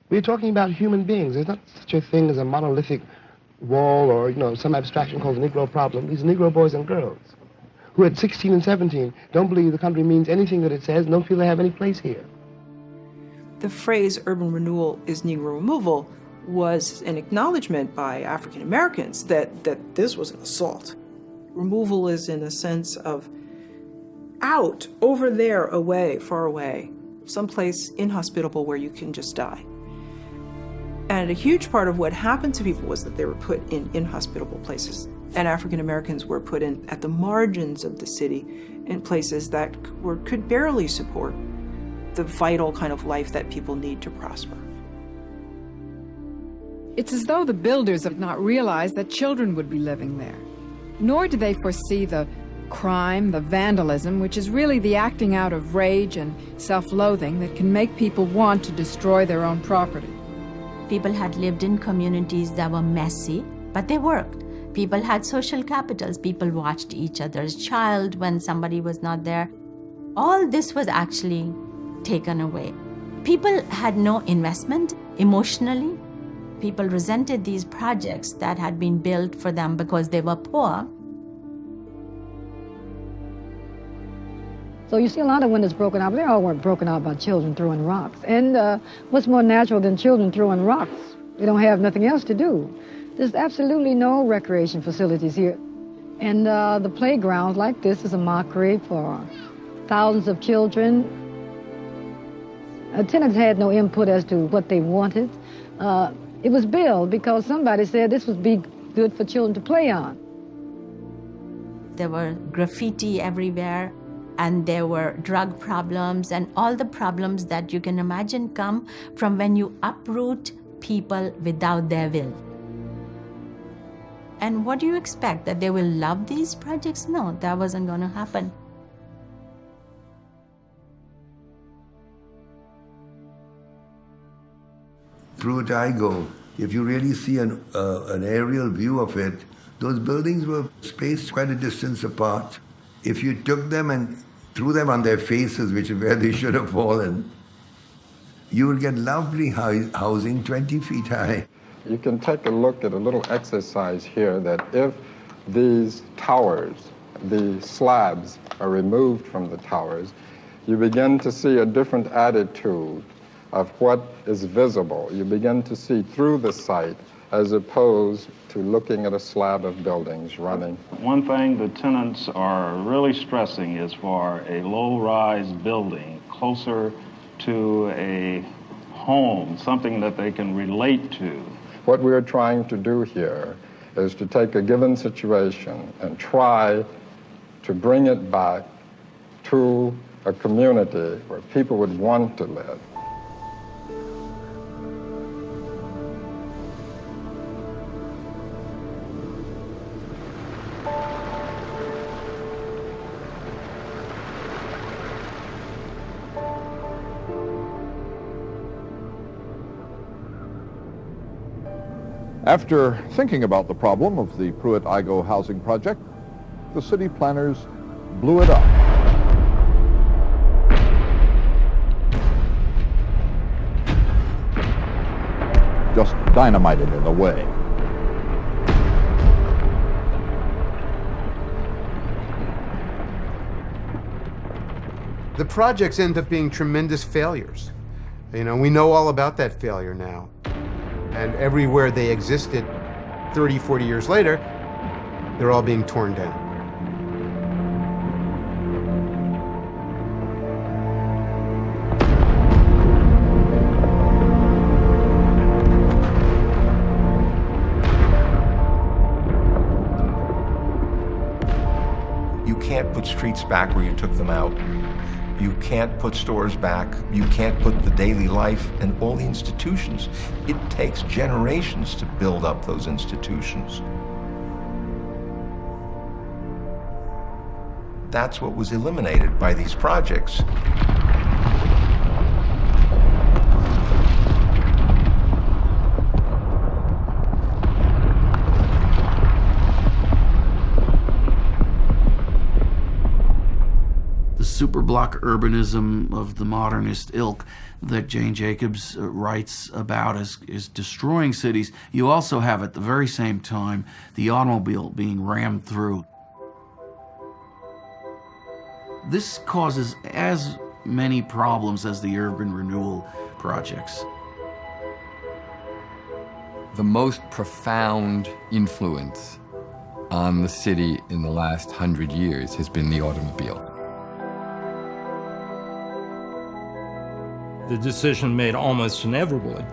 we're talking about human beings. There's not such a thing as a monolithic wall or, some abstraction called the Negro problem. These are Negro boys and girls who at 16 and 17 don't believe the country means anything that it says and don't feel they have any place here. The phrase urban renewal is Negro removal was an acknowledgement by African Americans that this was an assault. Removal is in a sense of out, over there, away, far away, someplace inhospitable where you can just die. And a huge part of what happened to people was that they were put in inhospitable places. And African Americans were put in at the margins of the city in places that could barely support the vital kind of life that people need to prosper. It's as though the builders had not realized that children would be living there. Nor did they foresee the crime, the vandalism, which is really the acting out of rage and self-loathing that can make people want to destroy their own property. People had lived in communities that were messy, but they worked. People had social capitals. People watched each other's child when somebody was not there. All this was actually taken away. People had no investment emotionally People resented these projects that had been built for them because they were poor. So you see a lot of windows broken out, but they all weren't broken out by children throwing rocks. And what's more natural than children throwing rocks? They don't have nothing else to do. There's absolutely no recreation facilities here. And the playgrounds like this is a mockery for thousands of children. Tenants had no input as to what they wanted. It was built because somebody said this would be good for children to play on. There were graffiti everywhere, and there were drug problems, and all the problems that you can imagine come from when you uproot people without their will. And what do you expect? That they will love these projects? No, that wasn't going to happen. Through it I go. If you really see an aerial view of it, those buildings were spaced quite a distance apart. If you took them and threw them on their faces, which is where they should have fallen, you would get lovely housing 20 feet high. You can take a look at a little exercise here that if these towers, the slabs, are removed from the towers, you begin to see a different attitude of what is visible. You begin to see through the site as opposed to looking at a slab of buildings running. One thing the tenants are really stressing is for a low-rise building closer to a home, something that they can relate to. What we're trying to do here is to take a given situation and try to bring it back to a community where people would want to live. After thinking about the problem of the Pruitt-Igoe housing project, the city planners blew it up. Just dynamited in a way. The projects end up being tremendous failures. You know, we know all about that failure now. And everywhere they existed 30, 40 years later, they're all being torn down. You can't put streets back where you took them out. You can't put stores back. You can't put the daily life and all the institutions. It takes generations to build up those institutions. That's what was eliminated by these projects. Superblock urbanism of the modernist ilk that Jane Jacobs writes about is destroying cities. You also have at the very same time the automobile being rammed through. This causes as many problems as the urban renewal projects. The most profound influence on the city in the last 100 years has been the automobile. The decision made almost inevitably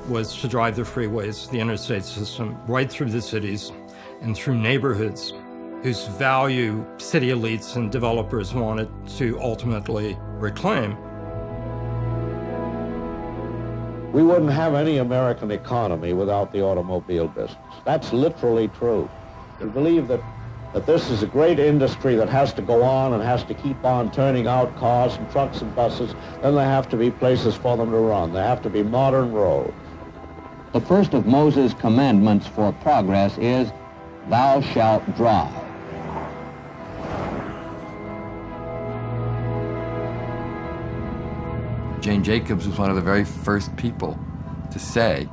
was to drive the freeways, the interstate system, right through the cities and through neighborhoods whose value city elites and developers wanted to ultimately reclaim. We wouldn't have any American economy without the automobile business. That's literally true. We believe that this is a great industry that has to go on and has to keep on turning out cars and trucks and buses. Then there have to be places for them to run. There have to be modern roads. The first of Moses' commandments for progress is, "Thou shalt drive." Jane Jacobs was one of the very first people to say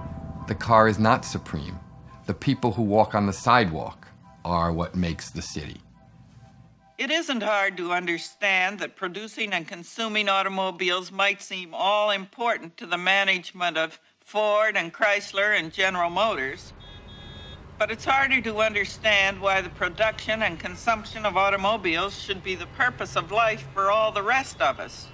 the car is not supreme. The people who walk on the sidewalk are what makes the city. It isn't hard to understand that producing and consuming automobiles might seem all important to the management of Ford and Chrysler and General Motors, but it's harder to understand why the production and consumption of automobiles should be the purpose of life for all the rest of us.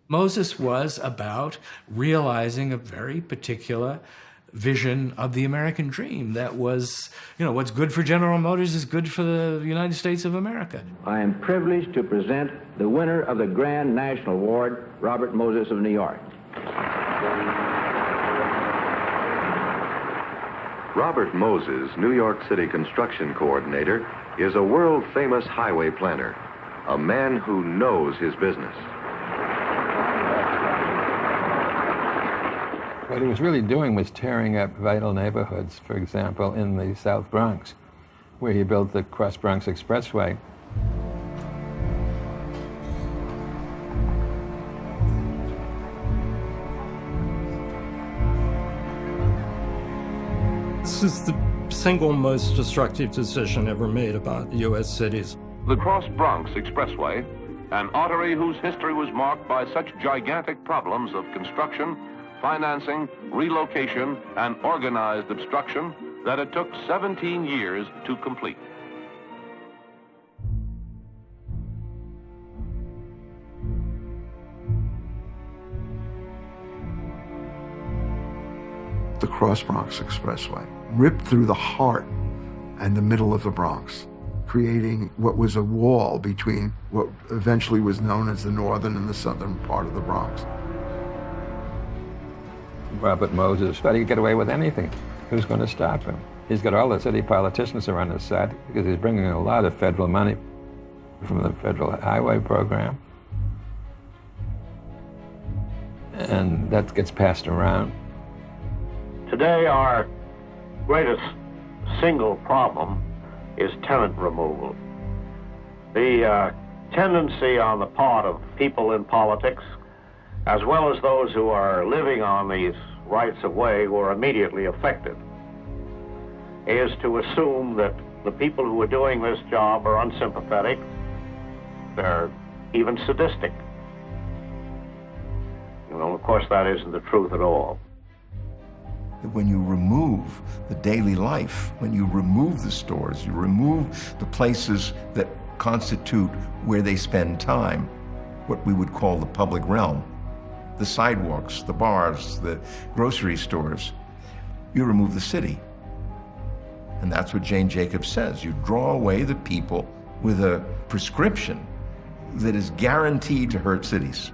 Moses was about realizing a very particular vision of the American dream that was, what's good for General Motors is good for the United States of America. I am privileged to present the winner of the Grand National Award, Robert Moses of New York. Robert Moses, New York City construction coordinator, is a world-famous highway planner, a man who knows his business. What he was really doing was tearing up vital neighborhoods, for example, in the South Bronx, where he built the Cross-Bronx Expressway. This is the single most destructive decision ever made about U.S. cities. The Cross-Bronx Expressway, an artery whose history was marked by such gigantic problems of construction, financing, relocation, and organized obstruction that it took 17 years to complete. The Cross-Bronx Expressway ripped through the heart and the middle of the Bronx, creating what was a wall between what eventually was known as the northern and the southern part of the Bronx. Robert Moses thought he could get away with anything. Who's going to stop him? He's got all the city politicians around his side because he's bringing a lot of federal money from the federal highway program. And that gets passed around. Today, our greatest single problem is tenant removal. The tendency on the part of people in politics, as well as those who are living on these rights of way who are immediately affected, is to assume that the people who are doing this job are unsympathetic, they're even sadistic. Well, of course, that isn't the truth at all. When you remove the daily life, when you remove the stores, you remove the places that constitute where they spend time, what we would call the public realm, the sidewalks, the bars, the grocery stores, you remove the city. And that's what Jane Jacobs says. You draw away the people with a prescription that is guaranteed to hurt cities.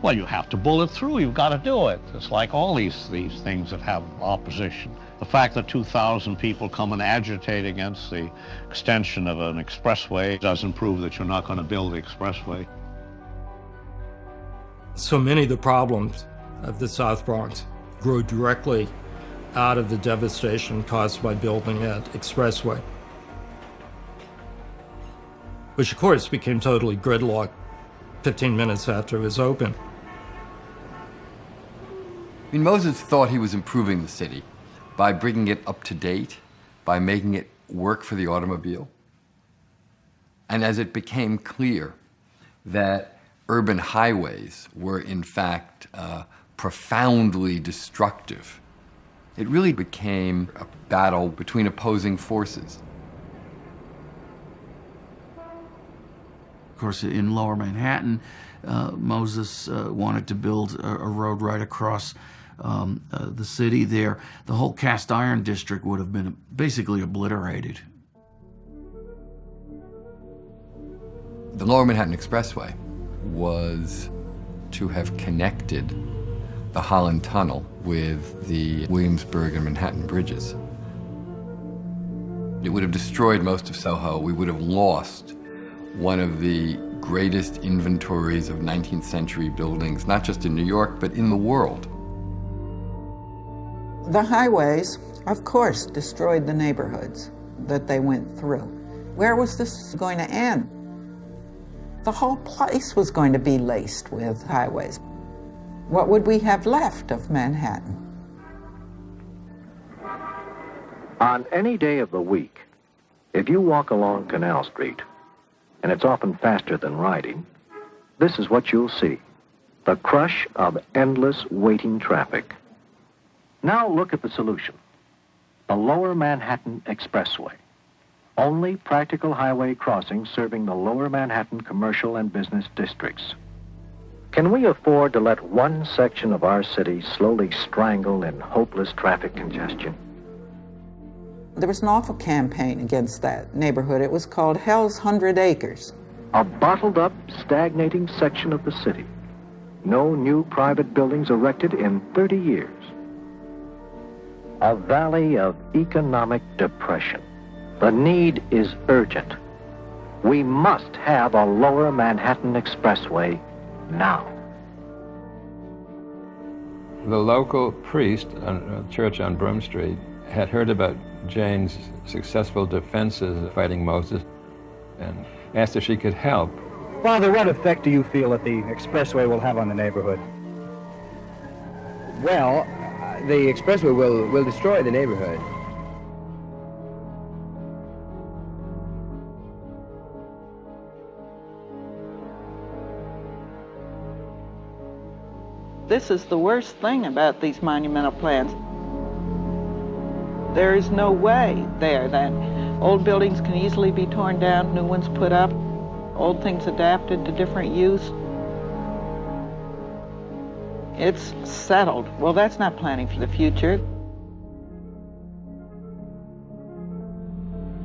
Well, you have to bullet through. You've got to do it. It's like all these things that have opposition. The fact that 2,000 people come and agitate against the extension of an expressway doesn't prove that you're not going to build the expressway. So many of the problems of the South Bronx grow directly out of the devastation caused by building that expressway, which of course became totally gridlocked 15 minutes after it was open. I mean, Moses thought he was improving the city by bringing it up to date, by making it work for the automobile. And as it became clear that urban highways were in fact profoundly destructive, it really became a battle between opposing forces. Of course, in Lower Manhattan, Moses wanted to build a road right across the city there. The whole cast iron district would have been basically obliterated. The Lower Manhattan Expressway was to have connected the Holland Tunnel with the Williamsburg and Manhattan bridges. It would have destroyed most of Soho. We would have lost one of the greatest inventories of 19th century buildings, not just in New York, but in the world. The highways, of course, destroyed the neighborhoods that they went through. Where was this going to end? The whole place was going to be laced with highways. what would we have left of Manhattan? On any day of the week, if you walk along Canal Street, and it's often faster than riding, this is what you'll see: the crush of endless waiting traffic. Now look at the solution: the Lower Manhattan Expressway. Only practical highway crossings serving the Lower Manhattan commercial and business districts. Can we afford to let one section of our city slowly strangle in hopeless traffic congestion? There was an awful campaign against that neighborhood. It was called Hell's 100 Acres. A bottled up, stagnating section of the city. No new private buildings erected in 30 years. A valley of economic depression. The need is urgent. We must have a Lower Manhattan Expressway now. The local priest at a church on Broome Street had heard about Jane's successful defenses of fighting Moses and asked if she could help. Father, what effect do you feel that the expressway will have on the neighborhood? Well, the expressway will destroy the neighborhood. This is the worst thing about these monumental plans. There is no way there that old buildings can easily be torn down, new ones put up, old things adapted to different use. It's settled. Well, that's not planning for the future.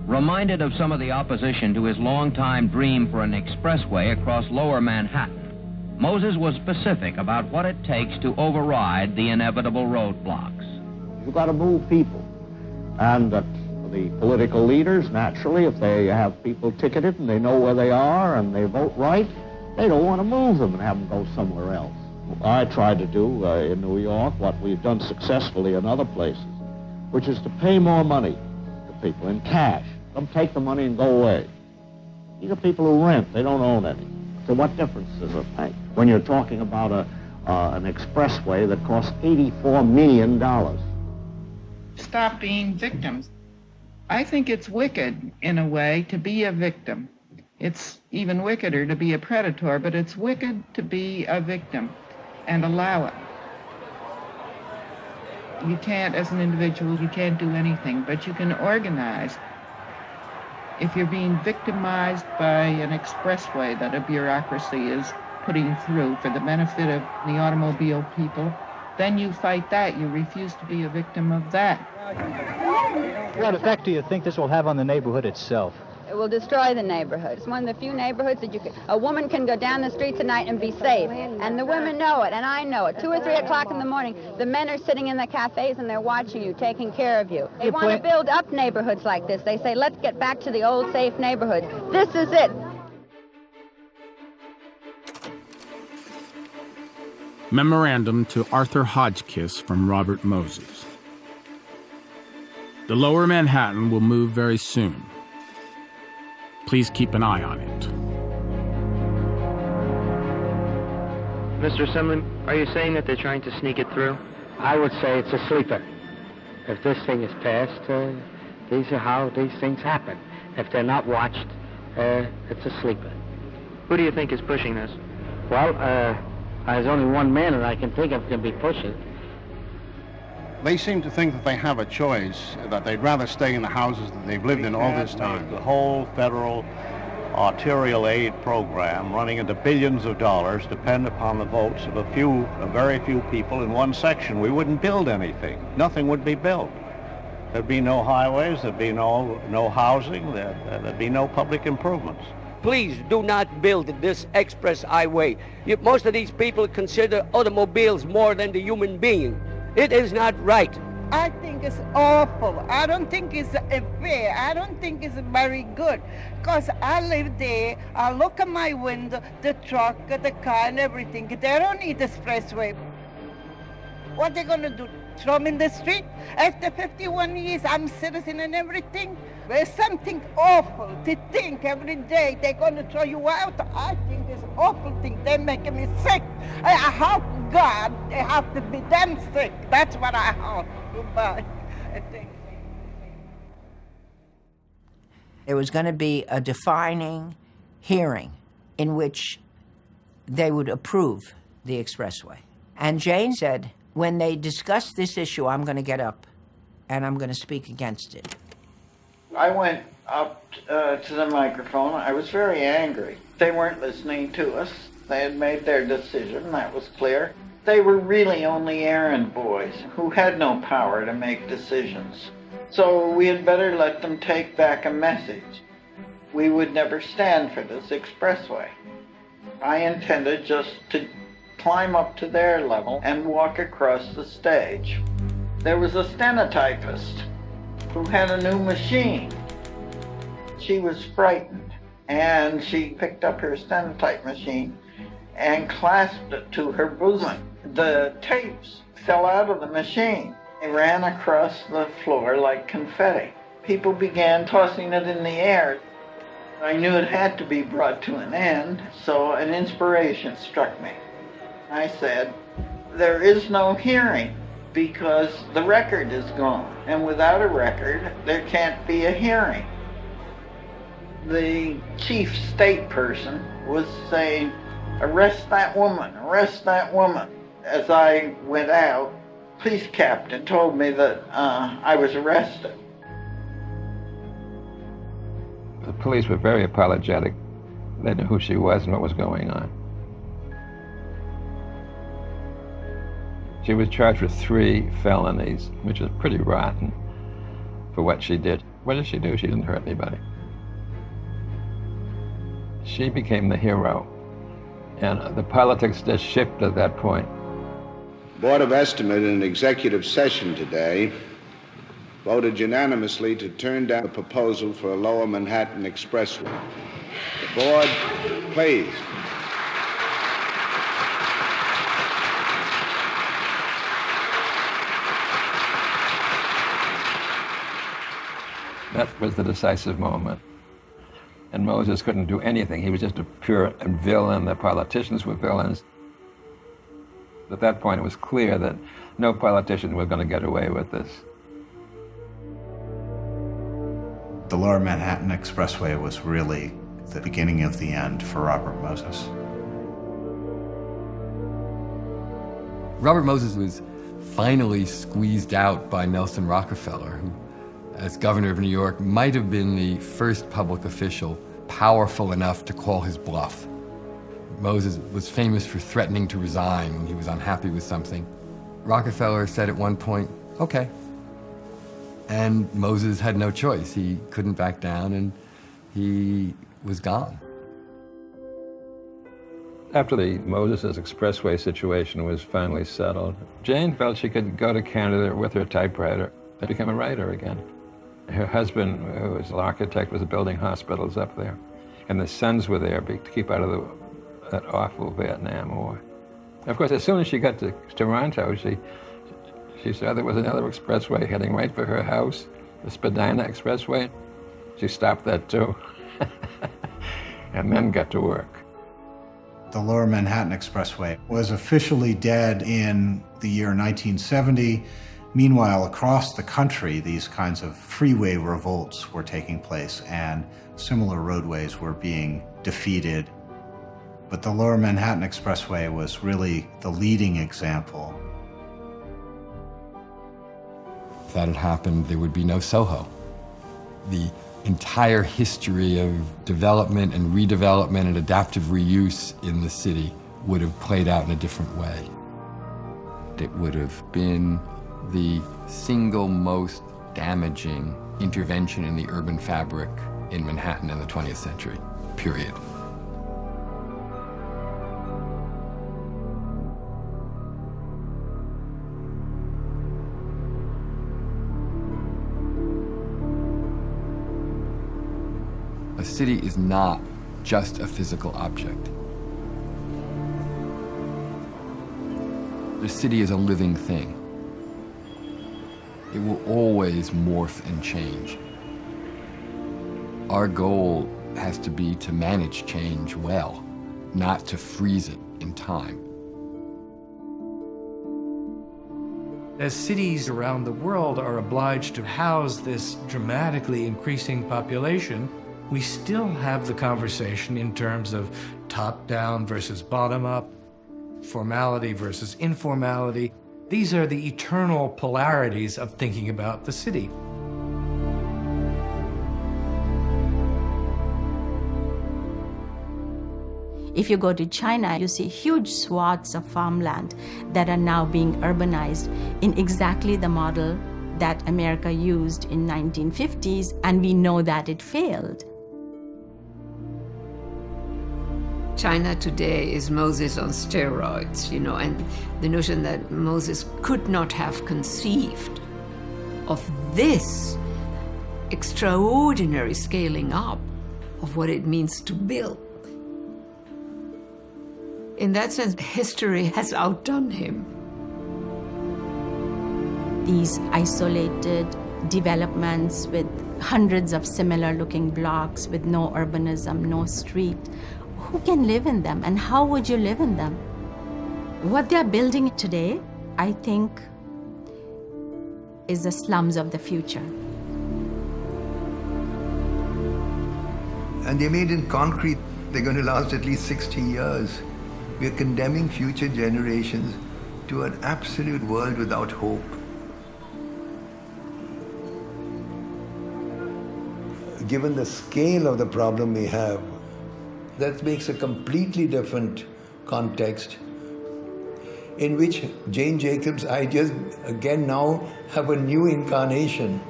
Reminded of some of the opposition to his longtime dream for an expressway across Lower Manhattan, Moses was specific about what it takes to override the inevitable roadblocks. You've got to move people. And the political leaders, naturally, if they have people ticketed and they know where they are and they vote right, they don't want to move them and have them go somewhere else. I tried to do in New York what we've done successfully in other places, which is to pay more money to people in cash. Let them take the money and go away. These are people who rent. They don't own any. So what difference does it make when you're talking about an expressway that costs $84 million? Stop being victims. I think it's wicked, in a way, to be a victim. It's even wickeder to be a predator, but it's wicked to be a victim and allow it. You can't, as an individual, you can't do anything, but you can organize. If you're being victimized by an expressway that a bureaucracy is putting through for the benefit of the automobile people, then you fight that. You refuse to be a victim of that. What effect do you think this will have on the neighborhood itself? It will destroy the neighborhood. It's one of the few neighborhoods that a woman can go down the street tonight and be safe. And the women know it, and I know it. 2 or 3 o'clock in the morning, the men are sitting in the cafes and they're watching you, taking care of you. They want to build up neighborhoods like this. They say, let's get back to the old safe neighborhoods. This is it. Memorandum to Arthur Hodgkiss from Robert Moses. The Lower Manhattan will move very soon. Please keep an eye on it. Mr. Simon, are you saying that they're trying to sneak it through? I would say it's a sleeper. If this thing is passed, these are how these things happen. If they're not watched, it's a sleeper. Who do you think is pushing this? Well, there's only one man that I can think of can be pushing. They seem to think that they have a choice, that they'd rather stay in the houses that they've lived in all this time. The whole federal arterial aid program, running into billions of dollars, depend upon the votes of a very few people in one section. We wouldn't build anything. Nothing would be built. There'd be no highways, there'd be no housing, there'd be no public improvements. Please do not build this express highway. Most of these people consider automobiles more than the human being. It is not right. I think it's awful. I don't think it's fair. I don't think it's very good. Because I live there, I look at my window, the truck, the car and everything. They don't need the expressway. What are they going to do? Throw me in the street? After 51 years, I'm a citizen and everything. There's something awful to think every day they're going to throw you out. I think it's awful thing. They're making me sick. I hope God, they have to be them sick. That's what I hope. Goodbye. There was going to be a defining hearing in which they would approve the expressway. And Jane said, when they discuss this issue, I'm going to get up and I'm going to speak against it. I went up to the microphone. I was very angry. They weren't listening to us. They had made their decision, that was clear. They were really only errand boys who had no power to make decisions. So we had better let them take back a message. We would never stand for this expressway. I intended just to climb up to their level and walk across the stage. There was a stenotypist who had a new machine. She was frightened, and she picked up her stenotype machine and clasped it to her bosom. The tapes fell out of the machine. They ran across the floor like confetti. People began tossing it in the air. I knew it had to be brought to an end, so an inspiration struck me. I said, there is no hearing because the record is gone, and without a record, there can't be a hearing. The chief state person was saying, arrest that woman, arrest that woman. As I went out, police captain told me that I was arrested. The police were very apologetic. They knew who she was and what was going on. She was charged with 3 felonies, which is pretty rotten for what she did. What did she do? She didn't hurt anybody. She became the hero, and the politics just shifted at that point. Board of Estimate in an executive session today voted unanimously to turn down a proposal for a Lower Manhattan Expressway. The board, please. That was the decisive moment. And Moses couldn't do anything. He was just a pure villain. The politicians were villains. At that point, it was clear that no politician was going to get away with this. The Lower Manhattan Expressway was really the beginning of the end for Robert Moses. Robert Moses was finally squeezed out by Nelson Rockefeller, who, as governor of New York, might have been the first public official powerful enough to call his bluff. Moses was famous for threatening to resign when he was unhappy with something. Rockefeller said at one point, okay. And Moses had no choice. He couldn't back down, and he was gone. After the Moses Expressway situation was finally settled, Jane felt she could go to Canada with her typewriter and become a writer again. Her husband, who was an architect, was building hospitals up there. And the sons were there to keep out of that awful Vietnam War. Of course, as soon as she got to Toronto, she saw there was another expressway heading right for her house, the Spadina Expressway. She stopped that too, and then got to work. The Lower Manhattan Expressway was officially dead in the year 1970. Meanwhile, across the country, these kinds of freeway revolts were taking place, and similar roadways were being defeated. But the Lower Manhattan Expressway was really the leading example. If that had happened, there would be no Soho. The entire history of development and redevelopment and adaptive reuse in the city would have played out in a different way. It would have been the single most damaging intervention in the urban fabric in Manhattan in the 20th century, period. A city is not just a physical object. The city is a living thing. It will always morph and change. Our goal has to be to manage change well, not to freeze it in time. As cities around the world are obliged to house this dramatically increasing population, we still have the conversation in terms of top-down versus bottom-up, formality versus informality. These are the eternal polarities of thinking about the city. If you go to China, you see huge swaths of farmland that are now being urbanized in exactly the model that America used in 1950s, and we know that it failed. China today is Moses on steroids, you know, and the notion that Moses could not have conceived of this extraordinary scaling up of what it means to build. In that sense, history has outdone him. These isolated developments with hundreds of similar-looking blocks with no urbanism, no street, who can live in them, and how would you live in them? What they're building today, I think, is the slums of the future. And they're made in concrete. They're going to last at least 60 years. We're condemning future generations to an absolute world without hope. Given the scale of the problem we have, that makes a completely different context in which Jane Jacobs' ideas again now have a new incarnation.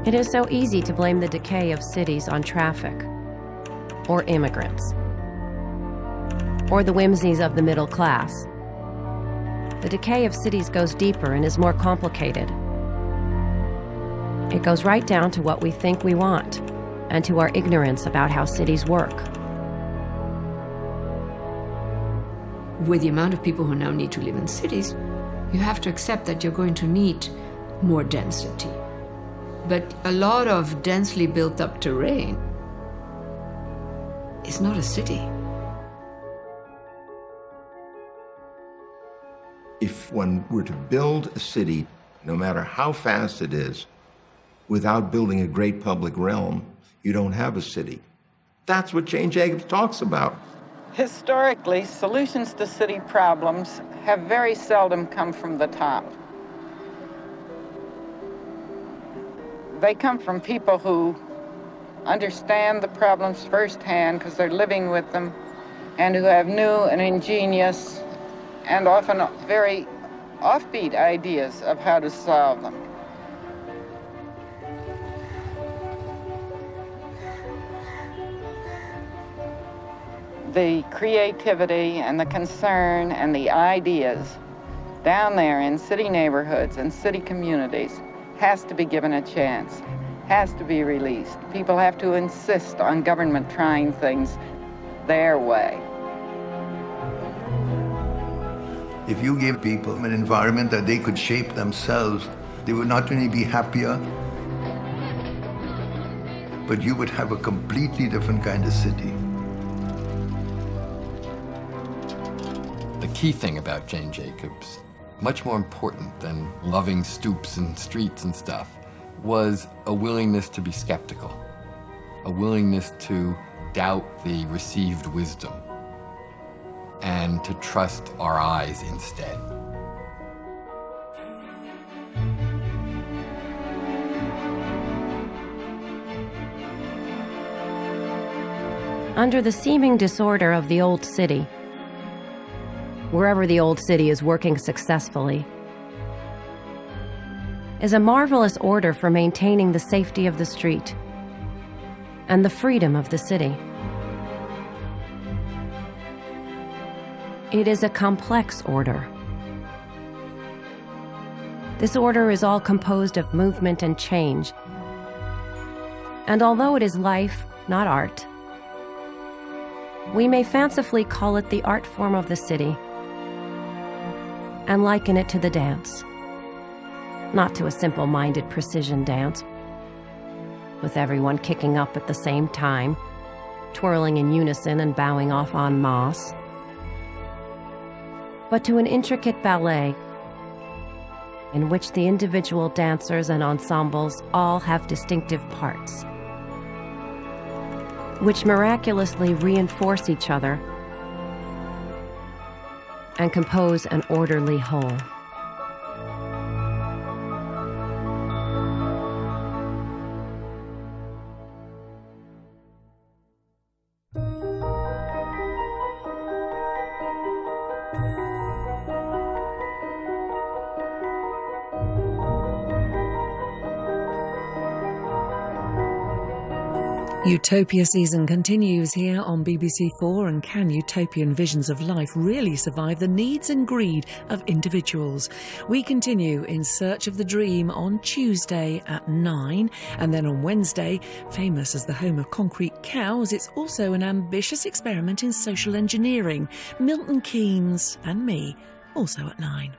It is so easy to blame the decay of cities on traffic, or immigrants, or the whimsies of the middle class. The decay of cities goes deeper and is more complicated. It goes right down to what we think we want, and to our ignorance about how cities work. With the amount of people who now need to live in cities, you have to accept that you're going to need more density. But a lot of densely built up terrain is not a city. If one were to build a city, no matter how fast it is, without building a great public realm, you don't have a city. That's what Jane Jacobs talks about. Historically, solutions to city problems have very seldom come from the top. They come from people who understand the problems firsthand because they're living with them, and who have new and ingenious and often very offbeat ideas of how to solve them. The creativity and the concern and the ideas down there in city neighborhoods and city communities has to be given a chance, has to be released. People have to insist on government trying things their way. If you gave people an environment that they could shape themselves, they would not only be happier, but you would have a completely different kind of city. The key thing about Jane Jacobs, much more important than loving stoops and streets and stuff, was a willingness to be skeptical, a willingness to doubt the received wisdom, and to trust our eyes instead. Under the seeming disorder of the old city, wherever the old city is working successfully, is a marvelous order for maintaining the safety of the street and the freedom of the city. It is a complex order. This order is all composed of movement and change, and although it is life, not art, we may fancifully call it the art form of the city and liken it to the dance, not to a simple-minded precision dance, with everyone kicking up at the same time, twirling in unison and bowing off en masse, but to an intricate ballet in which the individual dancers and ensembles all have distinctive parts, which miraculously reinforce each other and compose an orderly whole. Utopia season continues here on BBC4, and can utopian visions of life really survive the needs and greed of individuals? We continue In Search of the Dream on Tuesday at 9, and then on Wednesday, famous as the home of concrete cows, it's also an ambitious experiment in social engineering. Milton Keynes and me, also at 9.